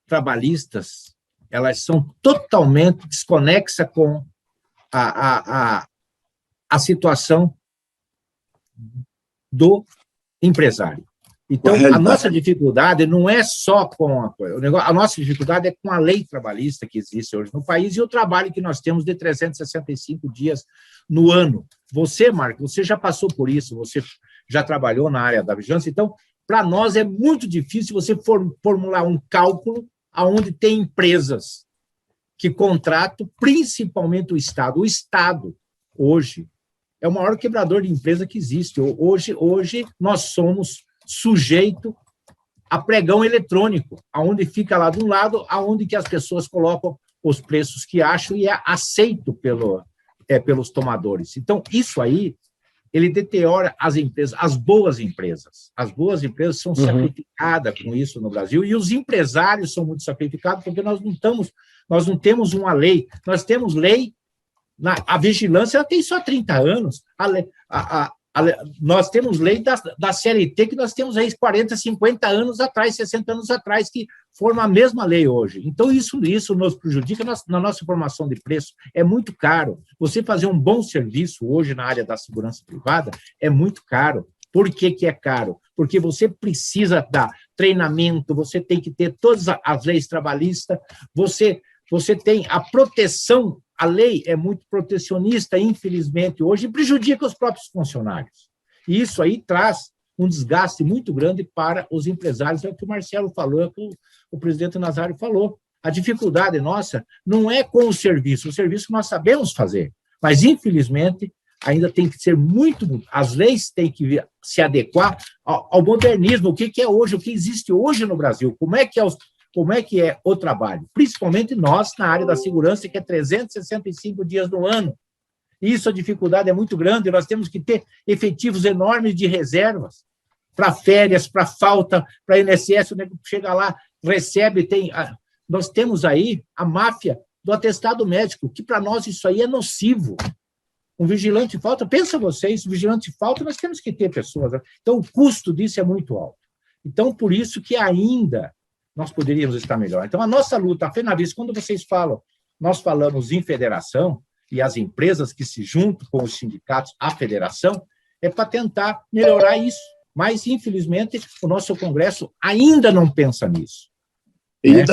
trabalhistas, elas são totalmente desconexas com a situação do empresário. Então, a nossa dificuldade não é só com a nossa dificuldade é com a lei trabalhista que existe hoje no país e o trabalho que nós temos de 365 dias no ano. Você, Marco, você já passou por isso, você já trabalhou na área da vigilância, então, para nós é muito difícil você formular um cálculo onde tem empresas que contratam, principalmente o Estado. O Estado, hoje, é o maior quebrador de empresa que existe. Hoje nós somos sujeito a pregão eletrônico, aonde fica lá de um lado, aonde que as pessoas colocam os preços que acham e é aceito pelos tomadores. Então, isso aí, ele deteriora as empresas, as boas empresas. As boas empresas são sacrificadas com isso no Brasil e os empresários são muito sacrificados porque nós não temos uma lei. Nós temos lei, a vigilância ela tem só 30 anos. Nós temos lei da CLT que nós temos aí 40, 50 anos atrás, 60 anos atrás, que formam a mesma lei hoje. Então, isso nos prejudica na nossa formação de preço. É muito caro. Você fazer um bom serviço hoje na área da segurança privada é muito caro. Por que é caro? Porque você precisa dar treinamento, você tem que ter todas as leis trabalhistas, você tem a proteção. A lei é muito protecionista, infelizmente, hoje, e prejudica os próprios funcionários. E isso aí traz um desgaste muito grande para os empresários, é o que o Marcelo falou, é o que o presidente Nazário falou. A dificuldade nossa não é com o serviço nós sabemos fazer, mas, infelizmente, ainda tem que ser as leis têm que se adequar ao modernismo, o que é hoje, o que existe hoje no Brasil, como é que é o trabalho, principalmente nós na área da segurança, que é 365 dias no ano. Isso, a dificuldade é muito grande, nós temos que ter efetivos enormes de reservas para férias, para falta, para INSS, o nego chega lá, recebe, nós temos aí a máfia do atestado médico, que para nós isso aí é nocivo. Um vigilante falta, pensa vocês, vigilante falta, nós temos que ter pessoas. Então, o custo disso é muito alto. Então, por isso que ainda nós poderíamos estar melhor. Então, a nossa luta, a FENAVIST, quando vocês falam nós falamos em federação, e as empresas que se juntam com os sindicatos à federação, é para tentar melhorar isso. Mas, infelizmente, o nosso Congresso ainda não pensa nisso. Né?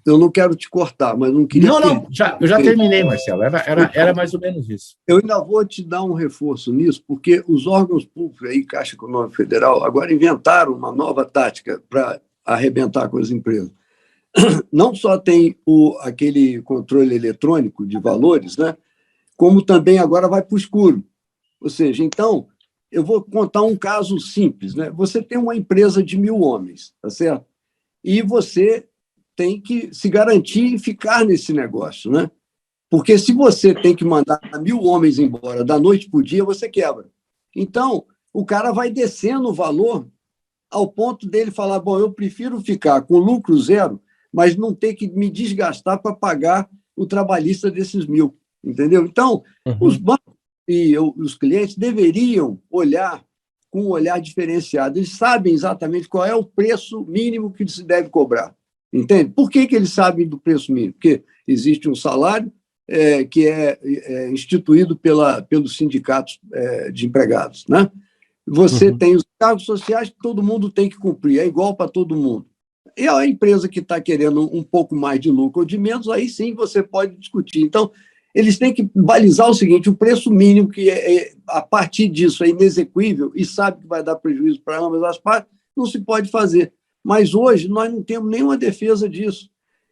Eu não quero te cortar, mas não queria... Não, eu já terminei, Marcelo. Era mais ou menos isso. Eu ainda vou te dar um reforço nisso, porque os órgãos públicos, aí, Caixa Econômica Federal, agora inventaram uma nova tática para arrebentar com as empresas. Não só tem aquele controle eletrônico de valores, né, como também agora vai para o escuro. Ou seja, então, eu vou contar um caso simples. Né? Você tem uma empresa de 1.000 homens, tá certo? E você tem que se garantir e ficar nesse negócio, né? Porque se você tem que mandar 1.000 homens embora da noite para o dia, você quebra. Então, o cara vai descendo o valor ao ponto dele falar, bom, eu prefiro ficar com lucro zero, mas não ter que me desgastar para pagar o trabalhista desses 1.000, entendeu? Então, os bancos e os clientes deveriam olhar com um olhar diferenciado. Eles sabem exatamente qual é o preço mínimo que se deve cobrar. Entende? Por que eles sabem do preço mínimo? Porque existe um salário que é instituído pelos sindicatos de empregados. Né? Você tem os cargos sociais que todo mundo tem que cumprir, é igual para todo mundo. E a empresa que está querendo um pouco mais de lucro ou de menos, aí sim você pode discutir. Então, eles têm que balizar o seguinte, o preço mínimo, que a partir disso é inexequível e sabe que vai dar prejuízo para ambas as partes, não se pode fazer. Mas hoje nós não temos nenhuma defesa disso.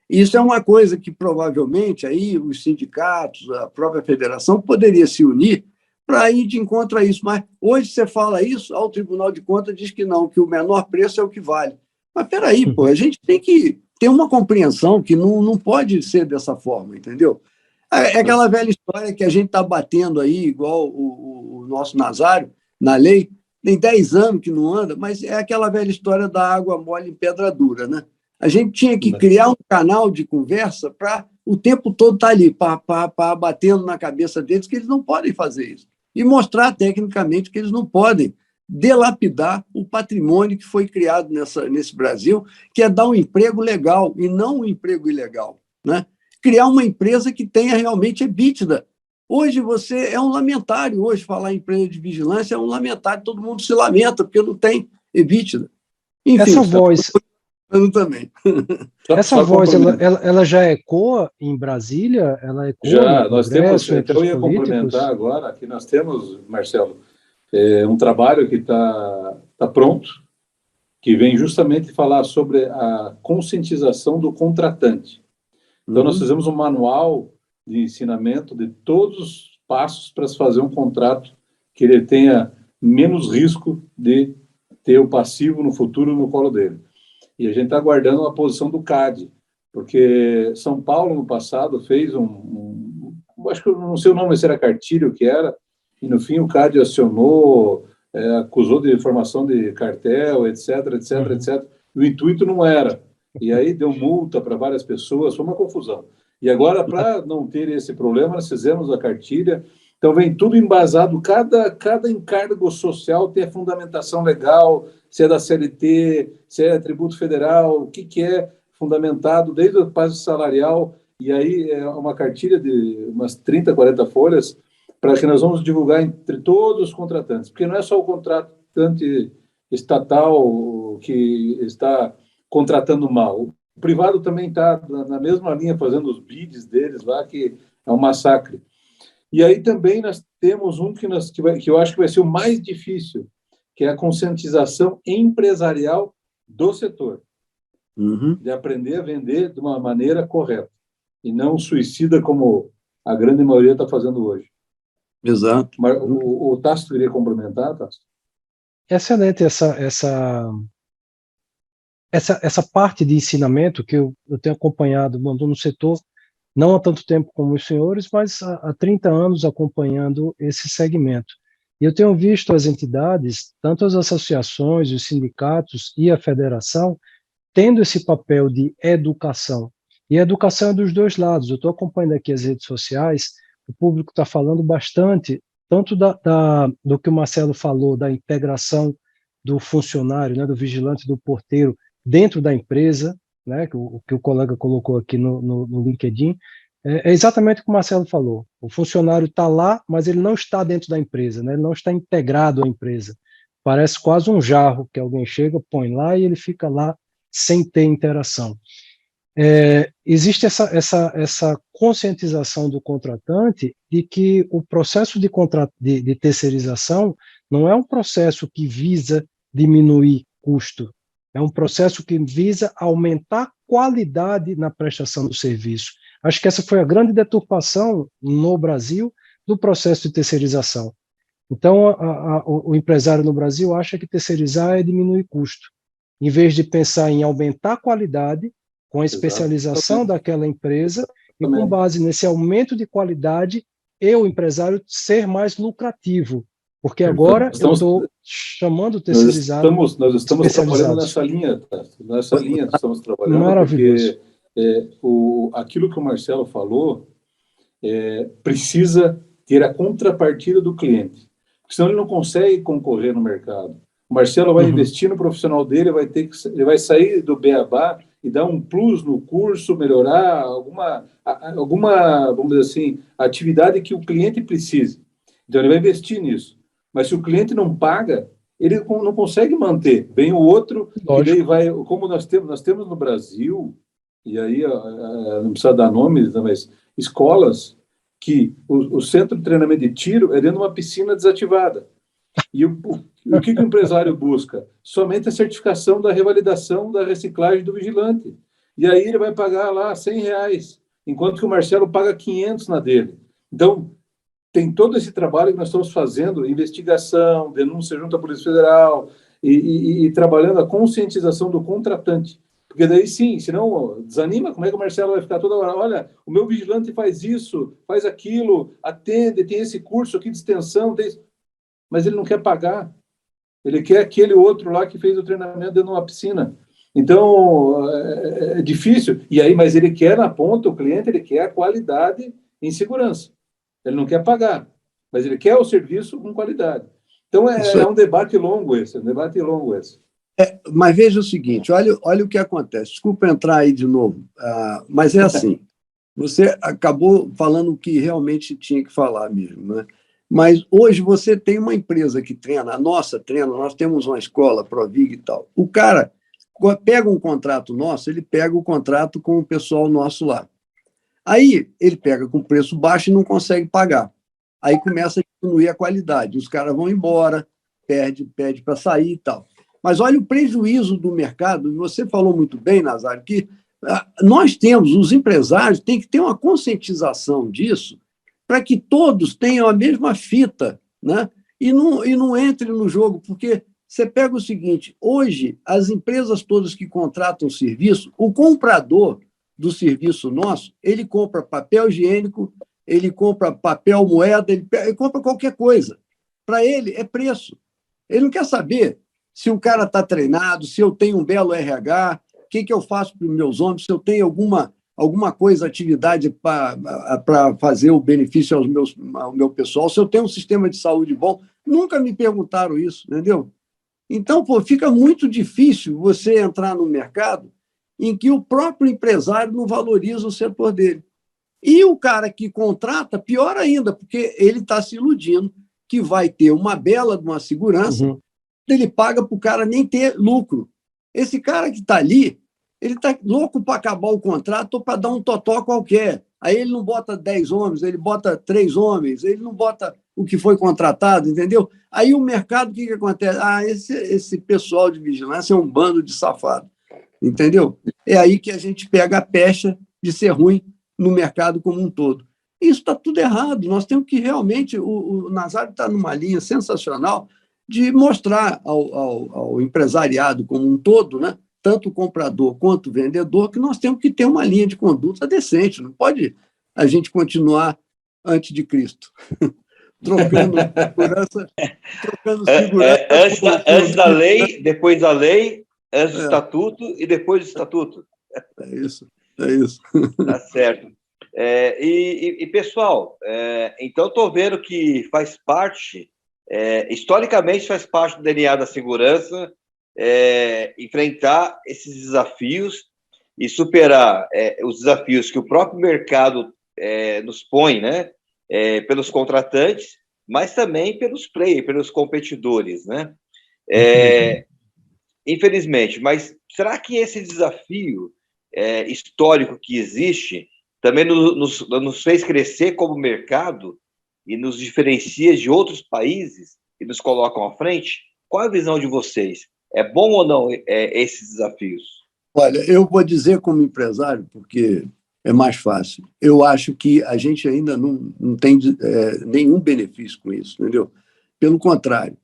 E isso é uma coisa que provavelmente aí os sindicatos, a própria federação poderia se unir para ir de encontro a isso. Mas hoje você fala isso, o Tribunal de Contas diz que não, que o menor preço é o que vale. Mas peraí, pô, a gente tem que ter uma compreensão que não pode ser dessa forma, entendeu? É aquela velha história que a gente está batendo aí, igual o nosso Nazário, na lei, tem 10 anos que não anda, mas é aquela velha história da água mole em pedra dura, né? A gente tinha que criar um canal de conversa para o tempo todo estar ali, batendo na cabeça deles que eles não podem fazer isso. E mostrar tecnicamente que eles não podem delapidar o patrimônio que foi criado nesse Brasil, que é dar um emprego legal e não um emprego ilegal, né? Criar uma empresa que tenha realmente EBITDA. Hoje você é um lamentário, hoje falar em empresa de vigilância é um lamentário, todo mundo se lamenta porque não tem EBITDA. Enfim, essa voz também. Essa voz, ela já ecoa em Brasília? Ela ecoa já, no nós Congresso, temos, então eu ia políticos? complementar agora, que nós temos, Marcelo, um trabalho que está pronto, que vem justamente falar sobre a conscientização do contratante. Então, nós fizemos um manual de ensinamento de todos os passos para se fazer um contrato que ele tenha menos risco de ter o passivo no futuro no colo dele. E a gente está aguardando a posição do CAD, porque São Paulo, no passado, fez acho que eu não sei o nome, se era cartilha o que era, e no fim o CAD acionou, acusou de formação de cartel, etc, etc, etc. O intuito não era. E aí deu multa para várias pessoas, foi uma confusão. E agora, para não ter esse problema, nós fizemos a cartilha. Então, vem tudo embasado, cada encargo social tem a fundamentação legal, se é da CLT, se é tributo federal, o que é fundamentado, desde o passo salarial, e aí é uma cartilha de umas 30, 40 folhas, para que nós vamos divulgar entre todos os contratantes, porque não é só o contratante estatal que está contratando mal. O privado também está na mesma linha, fazendo os bids deles lá, que é um massacre. E aí também nós temos um que eu acho que vai ser o mais difícil, que é a conscientização empresarial do setor. De aprender a vender de uma maneira correta, e não suicida como a grande maioria está fazendo hoje. Exato. Mas o Tássio queria complementar, Tássio? Excelente essa parte de ensinamento que eu tenho acompanhado, mandou no setor, não há tanto tempo como os senhores, mas há 30 anos acompanhando esse segmento. E eu tenho visto as entidades, tanto as associações, os sindicatos e a federação, tendo esse papel de educação. E a educação é dos dois lados. Eu estou acompanhando aqui as redes sociais, o público está falando bastante, tanto do que o Marcelo falou, da integração do funcionário, né, do vigilante, do porteiro, dentro da empresa, né, que o colega colocou aqui no LinkedIn, É exatamente o que o Marcelo falou. O funcionário está lá, mas ele não está dentro da empresa, né? Ele não está integrado à empresa. Parece quase um jarro que alguém chega, põe lá e ele fica lá sem ter interação. Existe essa conscientização do contratante de que o processo de terceirização não é um processo que visa diminuir custo, é um processo que visa aumentar qualidade na prestação do serviço. Acho que essa foi a grande deturpação no Brasil do processo de terceirização. Então, o empresário no Brasil acha que terceirizar é diminuir custo, em vez de pensar em aumentar a qualidade com a especialização daquela empresa e com base nesse aumento de qualidade, o empresário ser mais lucrativo, porque agora eu estou chamando o terceirizado. Nós estamos trabalhando nessa linha, tá? Nessa linha estamos trabalhando. Maravilhoso. Porque aquilo que o Marcelo falou precisa ter a contrapartida do cliente, porque senão ele não consegue concorrer no mercado. O Marcelo vai investir no profissional dele, ele vai sair do beabá e dar um plus no curso, melhorar alguma, vamos dizer assim, atividade que o cliente precise. Então, ele vai investir nisso. Mas se o cliente não paga, ele não consegue manter. Vem o outro, e daí vai, como nós temos no Brasil, e aí não precisa dar nomes, mas escolas que o centro de treinamento de tiro é dentro de uma piscina desativada. E o que o empresário busca? Somente a certificação da revalidação da reciclagem do vigilante. E aí ele vai pagar lá R$100, enquanto que o Marcelo paga 500 na dele. Então, tem todo esse trabalho que nós estamos fazendo, investigação, denúncia junto à Polícia Federal, e trabalhando a conscientização do contratante. Porque daí sim, senão desanima, como é que o Marcelo vai ficar toda hora? Olha, o meu vigilante faz isso, faz aquilo, atende, tem esse curso aqui de extensão, mas ele não quer pagar. Ele quer aquele outro lá que fez o treinamento dentro de uma piscina. Então, é difícil. Mas ele quer na ponta, o cliente, ele quer a qualidade em segurança. Ele não quer pagar, mas ele quer o serviço com qualidade. Então, é um debate longo esse, Mas veja o seguinte, olha o que acontece. Desculpa entrar aí de novo, mas é assim, você acabou falando o que realmente tinha que falar mesmo, né? Mas hoje você tem uma empresa que treina, nós temos uma escola, Provig e tal. O cara pega um contrato nosso, ele pega o contrato com o pessoal nosso lá. Aí ele pega com preço baixo e não consegue pagar. Aí começa a diminuir a qualidade. Os caras vão embora, pede para sair e tal. Mas olha o prejuízo do mercado, e você falou muito bem, Nazário, que nós temos, os empresários têm que ter uma conscientização disso, para que todos tenham a mesma fita, né? E não entre no jogo, porque você pega o seguinte, hoje, as empresas todas que contratam serviço, o comprador do serviço nosso, ele compra papel higiênico, ele compra papel moeda, ele compra qualquer coisa. Para ele, é preço. Ele não quer saber se o cara está treinado, se eu tenho um belo RH, o que eu faço para os meus homens, se eu tenho alguma coisa, atividade para fazer o benefício ao meu pessoal, se eu tenho um sistema de saúde bom. Nunca me perguntaram isso, entendeu? Então, fica muito difícil você entrar no mercado em que o próprio empresário não valoriza o setor dele. E o cara que contrata, pior ainda, porque ele está se iludindo que vai ter uma bela de uma segurança, ele paga para o cara nem ter lucro. Esse cara que está ali, ele está louco para acabar o contrato ou para dar um totó qualquer. Aí ele não bota 10 homens, ele bota 3 homens, ele não bota o que foi contratado, entendeu? Aí o mercado, o que acontece? Esse pessoal de vigilância é um bando de safado, entendeu? É aí que a gente pega a pecha de ser ruim no mercado como um todo. Isso está tudo errado. Nós temos que realmente... O Nazário está numa linha sensacional de mostrar ao empresariado como um todo, né? Tanto o comprador quanto o vendedor, que nós temos que ter uma linha de conduta decente. Não pode a gente continuar antes de Cristo, trocando segurança. Antes da lei, depois da lei, antes do estatuto e depois do estatuto. É isso. Tá certo. Pessoal, então estou vendo que faz parte, historicamente faz parte do DNA da segurança, enfrentar esses desafios e superar os desafios que o próprio mercado nos põe, né? Pelos contratantes, mas também pelos players, pelos competidores, né? Infelizmente, mas será que esse desafio histórico que existe também nos fez crescer como mercado e nos diferencia de outros países e nos colocam à frente? Qual é a visão de vocês? É bom ou não esses desafios? Olha, eu vou dizer como empresário, porque é mais fácil. Eu acho que a gente ainda não tem nenhum benefício com isso, entendeu? Pelo contrário,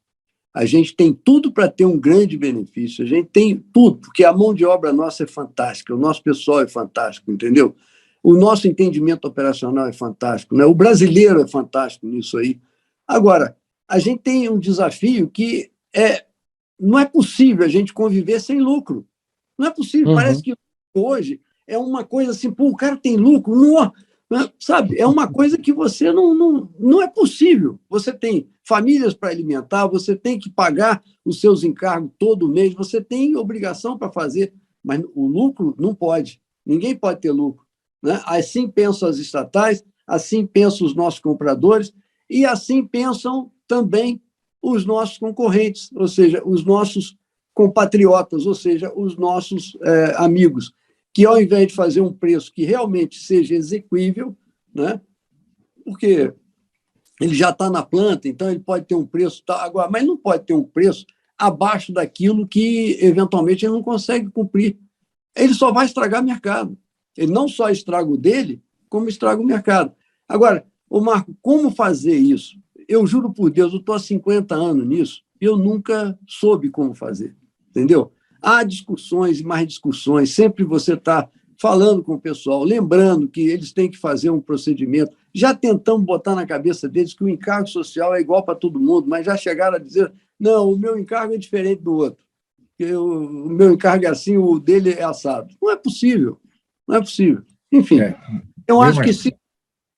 a gente tem tudo para ter um grande benefício, a gente tem tudo, porque a mão de obra nossa é fantástica, o nosso pessoal é fantástico, entendeu? O nosso entendimento operacional é fantástico, né? O brasileiro é fantástico nisso aí. Agora, a gente tem um desafio que não é possível a gente conviver sem lucro. Não é possível. Parece que hoje é uma coisa assim, pô, o cara tem lucro, não, sabe? É uma coisa que você não é possível. Você tem famílias para alimentar, você tem que pagar os seus encargos todo mês, você tem obrigação para fazer, mas o lucro não pode. Ninguém pode ter lucro, né? Assim pensam as estatais, assim pensam os nossos compradores e assim pensam também os nossos concorrentes, ou seja, os nossos compatriotas, ou seja, os nossos amigos, que ao invés de fazer um preço que realmente seja exequível, né, porque ele já está na planta, então ele pode ter um preço, agora, mas não pode ter um preço abaixo daquilo que, eventualmente, ele não consegue cumprir. Ele só vai estragar o mercado. Ele não só estraga o dele, como estraga o mercado. Agora, ô Marco, como fazer isso? Eu juro por Deus, eu estou há 50 anos nisso, e eu nunca soube como fazer, entendeu? Há discussões e mais discussões, sempre você está falando com o pessoal, lembrando que eles têm que fazer um procedimento. Já tentamos botar na cabeça deles que o encargo social é igual para todo mundo, mas já chegaram a dizer, não, o meu encargo é diferente do outro. O meu encargo é assim, o dele é assado. Não é possível, não é possível. Enfim, eu acho que se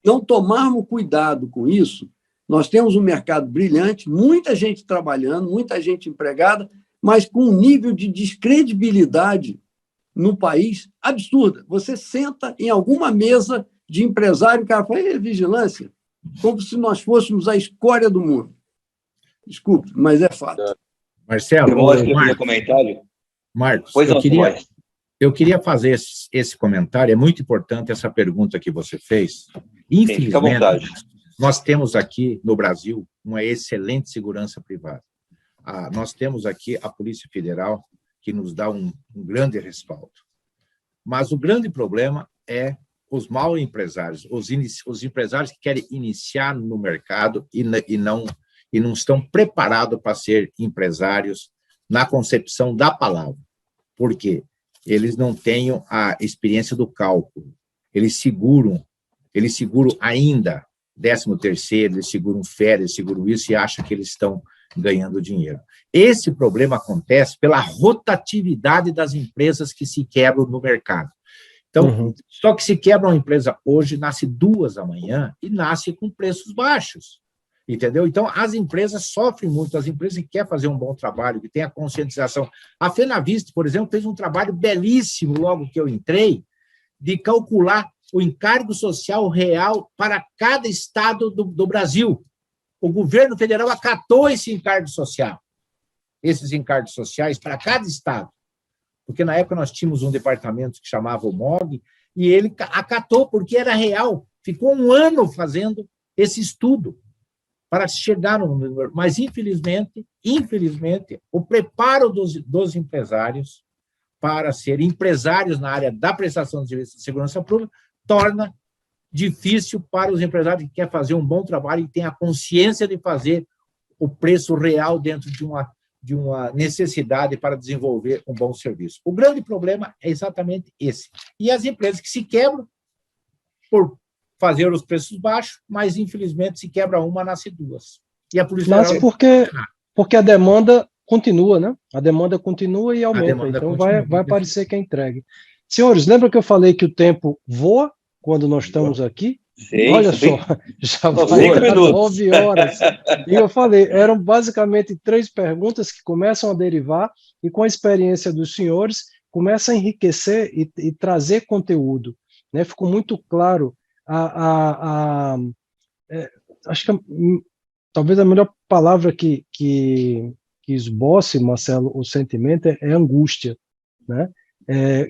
não tomarmos cuidado com isso, nós temos um mercado brilhante, muita gente trabalhando, muita gente empregada, mas com um nível de descredibilidade no país absurda. Você senta em alguma mesa de empresário, o cara fala, vigilância, como se nós fôssemos a escória do mundo. Desculpe, mas é fato. Marcelo, Marcos, eu queria fazer esse comentário, é muito importante essa pergunta que você fez. Infelizmente, nós temos aqui no Brasil uma excelente segurança privada. Nós temos aqui a Polícia Federal, que nos dá um grande respaldo. Mas o grande problema é os maus empresários, os empresários que querem iniciar no mercado e não estão preparados para ser empresários na concepção da palavra. Por quê? Eles não têm a experiência do cálculo. Eles seguram ainda 13º, eles seguram férias, eles seguram isso e acham que eles estão ganhando dinheiro. Esse problema acontece pela rotatividade das empresas que se quebram no mercado. Então, só que se quebra uma empresa hoje, nasce 2 amanhã e nasce com preços baixos, entendeu? Então, as empresas sofrem muito, as empresas que querem fazer um bom trabalho, que tem a conscientização. A Fenaviste, por exemplo, fez um trabalho belíssimo logo que eu entrei, de calcular o encargo social real para cada estado do Brasil. O governo federal acatou esse encargo social, esses encargos sociais para cada estado, porque na época nós tínhamos um departamento que chamava o MOG, e ele acatou porque era real. Ficou 1 ano fazendo esse estudo para chegar no número. Mas, infelizmente, o preparo dos empresários para ser empresários na área da prestação de serviços de segurança pública torna difícil para os empresários que querem fazer um bom trabalho e têm a consciência de fazer o preço real dentro de uma necessidade para desenvolver um bom serviço. O grande problema é exatamente esse. E as empresas que se quebram por fazer os preços baixos, mas, infelizmente, se quebra uma, nasce 2. E a Polícia Federal... porque a demanda continua, né? A demanda continua e aumenta, então vai aparecer quem entregue. Senhores, lembra que eu falei que o tempo voa quando nós estamos aqui? Sim, olha só, já vai dar 9 horas. E eu falei, eram basicamente 3 perguntas que começam a derivar e com a experiência dos senhores, começa a enriquecer e trazer conteúdo, né? Ficou muito claro acho que talvez a melhor palavra que esboce, Marcelo, o sentimento é angústia, né?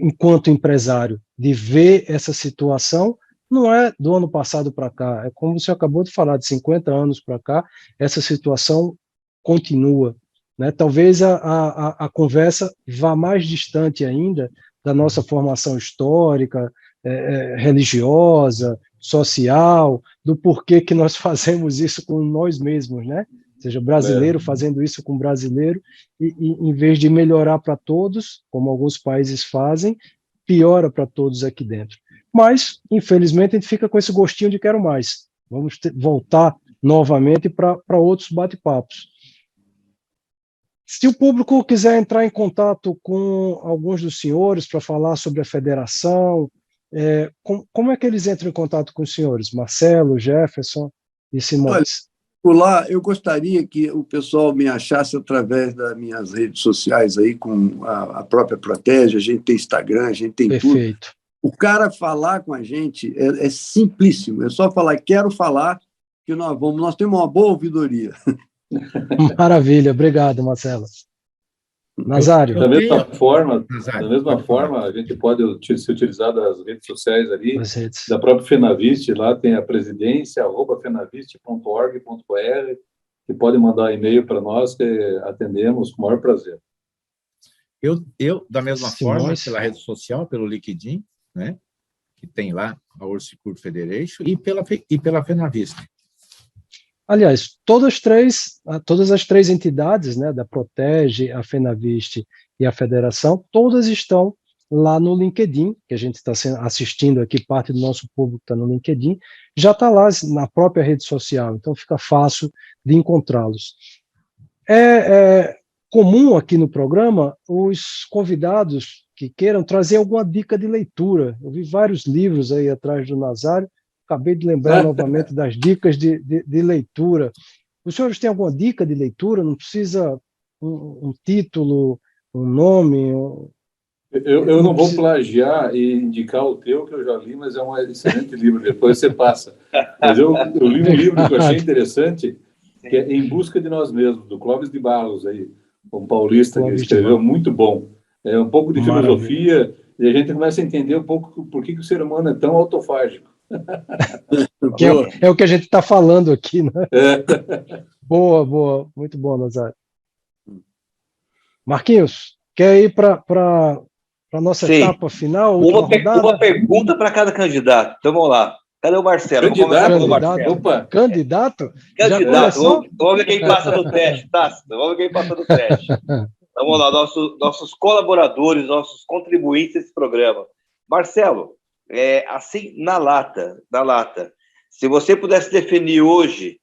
Enquanto empresário, de ver essa situação, não é do ano passado para cá, é como você acabou de falar, de 50 anos para cá, essa situação continua, né? Talvez a conversa vá mais distante ainda da nossa formação histórica, religiosa, social, do porquê que nós fazemos isso com nós mesmos, né? Ou seja, brasileiro fazendo isso com brasileiro, e em vez de melhorar para todos, como alguns países fazem, piora para todos aqui dentro. Mas, infelizmente, a gente fica com esse gostinho de quero mais. Vamos voltar novamente para outros bate-papos. Se o público quiser entrar em contato com alguns dos senhores para falar sobre a federação, como é que eles entram em contato com os senhores? Marcelo, Jefferson e Simões? Por lá, eu gostaria que o pessoal me achasse através das minhas redes sociais aí, com a própria Protege, a gente tem Instagram, a gente tem Perfeito. tudo. O cara falar com a gente é simplíssimo, é só falar, quero falar, que nós temos uma boa ouvidoria. Maravilha, obrigado, Marcelo. Nazário. Da mesma forma, a gente pode se utilizar das redes sociais ali, da própria Fenaviste, lá tem a presidência, @fenaviste.org.br, que pode mandar e-mail para nós, que atendemos com o maior prazer. Eu da mesma forma, pela rede social, pelo LinkedIn, né, que tem lá a Horsecur Federation, e pela Fenaviste. Aliás, todas as três entidades, né, da Protege, a Fenaviste e a Federação, todas estão lá no LinkedIn, que a gente está assistindo aqui, parte do nosso público está no LinkedIn, já está lá na própria rede social, então fica fácil de encontrá-los. É comum aqui no programa os convidados que queiram trazer alguma dica de leitura. Eu vi vários livros aí atrás do Nazário, acabei de lembrar novamente das dicas de leitura. Os senhores têm alguma dica de leitura? Não precisa um título, um nome? Eu não vou plagiar e indicar o teu, que eu já li, mas é um excelente livro, depois você passa. Mas eu li um livro que eu achei interessante, que é Em Busca de Nós Mesmos, do Clóvis de Barros, aí, um paulista que escreveu, muito bom. É um pouco de filosofia, e a gente começa a entender um pouco por que o ser humano é tão autofágico. Que é o que a gente está falando aqui, né? Boa, muito bom, Nazário. Marquinhos, quer ir para a nossa etapa final? Uma pergunta para cada candidato. Então vamos lá. Cadê o Marcelo? Candidato? Vamos ver quem passa no teste, Tássio. Vamos ver quem passa no teste. Vamos lá, nossos colaboradores, nossos contribuintes desse programa. Marcelo, assim, na lata, se você pudesse definir hoje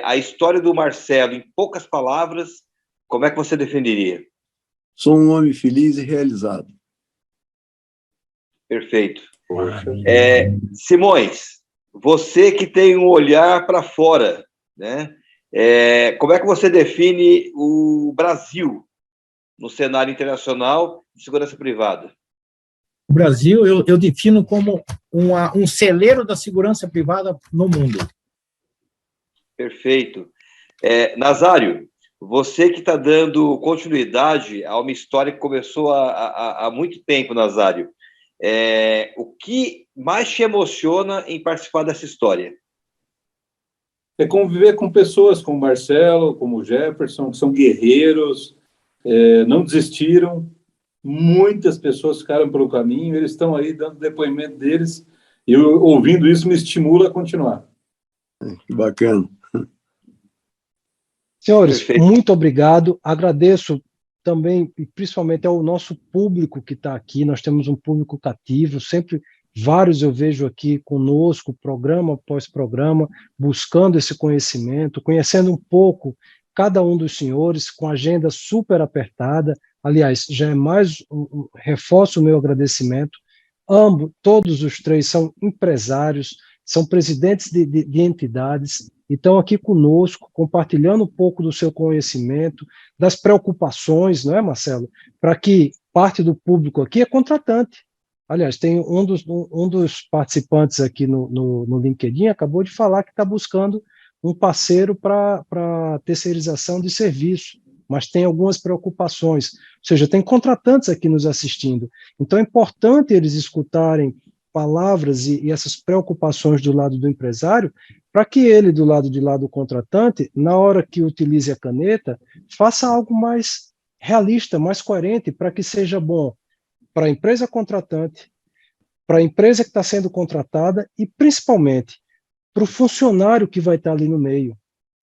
a história do Marcelo em poucas palavras, como é que você definiria? Sou um homem feliz e realizado. Perfeito. Simões, você que tem um olhar para fora, né? Como é que você define o Brasil no cenário internacional de segurança privada? O Brasil eu defino como um celeiro da segurança privada no mundo. Perfeito. Nazário, você que está dando continuidade a uma história que começou há muito tempo, Nazário, o que mais te emociona em participar dessa história? É conviver com pessoas como o Marcelo, como o Jefferson, que são guerreiros, não desistiram. Muitas pessoas ficaram pelo caminho, eles estão aí dando depoimento deles, e eu, ouvindo isso, me estimula a continuar. Que bacana. Senhores, Perfeito. Muito obrigado. Agradeço também, e principalmente ao nosso público que está aqui. Nós temos um público cativo, sempre vários eu vejo aqui conosco, programa após programa, buscando esse conhecimento, conhecendo um pouco cada um dos senhores, com agenda super apertada. Aliás, já é mais reforço o meu agradecimento. Todos os três são empresários, são presidentes de entidades, e estão aqui conosco, compartilhando um pouco do seu conhecimento, das preocupações, não é, Marcelo? Para que parte do público aqui é contratante. Aliás, tem um dos participantes aqui no LinkedIn acabou de falar que está buscando um parceiro para terceirização de serviço, mas tem algumas preocupações. Ou seja, tem contratantes aqui nos assistindo. Então, é importante eles escutarem palavras e essas preocupações do lado do empresário, para que ele, do lado de lá do contratante, na hora que utilize a caneta, faça algo mais realista, mais coerente, para que seja bom para a empresa contratante, para a empresa que está sendo contratada e, principalmente, para o funcionário que vai estar ali no meio,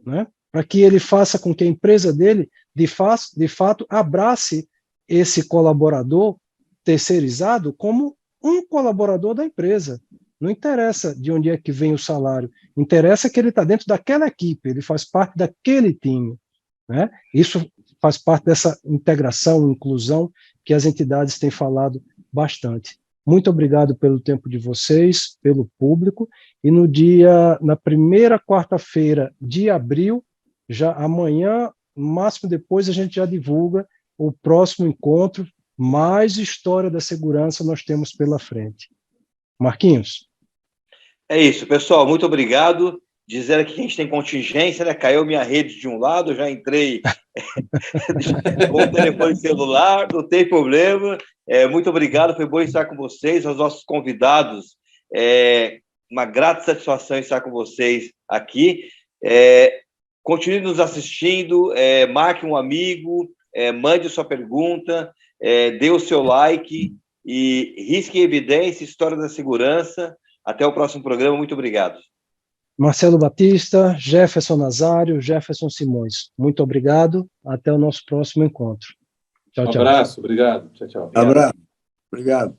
né? Para que ele faça com que a empresa dele, de fato, abrace esse colaborador terceirizado como um colaborador da empresa. Não interessa de onde é que vem o salário, interessa que ele está dentro daquela equipe, ele faz parte daquele time, né? Isso faz parte dessa integração, inclusão, que as entidades têm falado bastante. Muito obrigado pelo tempo de vocês, pelo público, e na primeira quarta-feira de abril, já amanhã, máximo depois, a gente já divulga o próximo encontro, mais história da segurança nós temos pela frente. Marquinhos. É isso, pessoal, muito obrigado. Dizer que a gente tem contingência, né? Caiu minha rede de um lado, já entrei com o telefone celular, não tem problema. Muito obrigado, foi bom estar com vocês, aos nossos convidados. Uma grata satisfação estar com vocês aqui. Continue nos assistindo, marque um amigo, mande sua pergunta, dê o seu like e Risco em Evidência, História da Segurança. Até o próximo programa, muito obrigado. Marcelo Batista, Jefferson Nazário, Jefferson Simões. Muito obrigado. Até o nosso próximo encontro. Tchau, tchau. Um abraço, obrigado. Tchau, tchau. Abraço. Obrigado.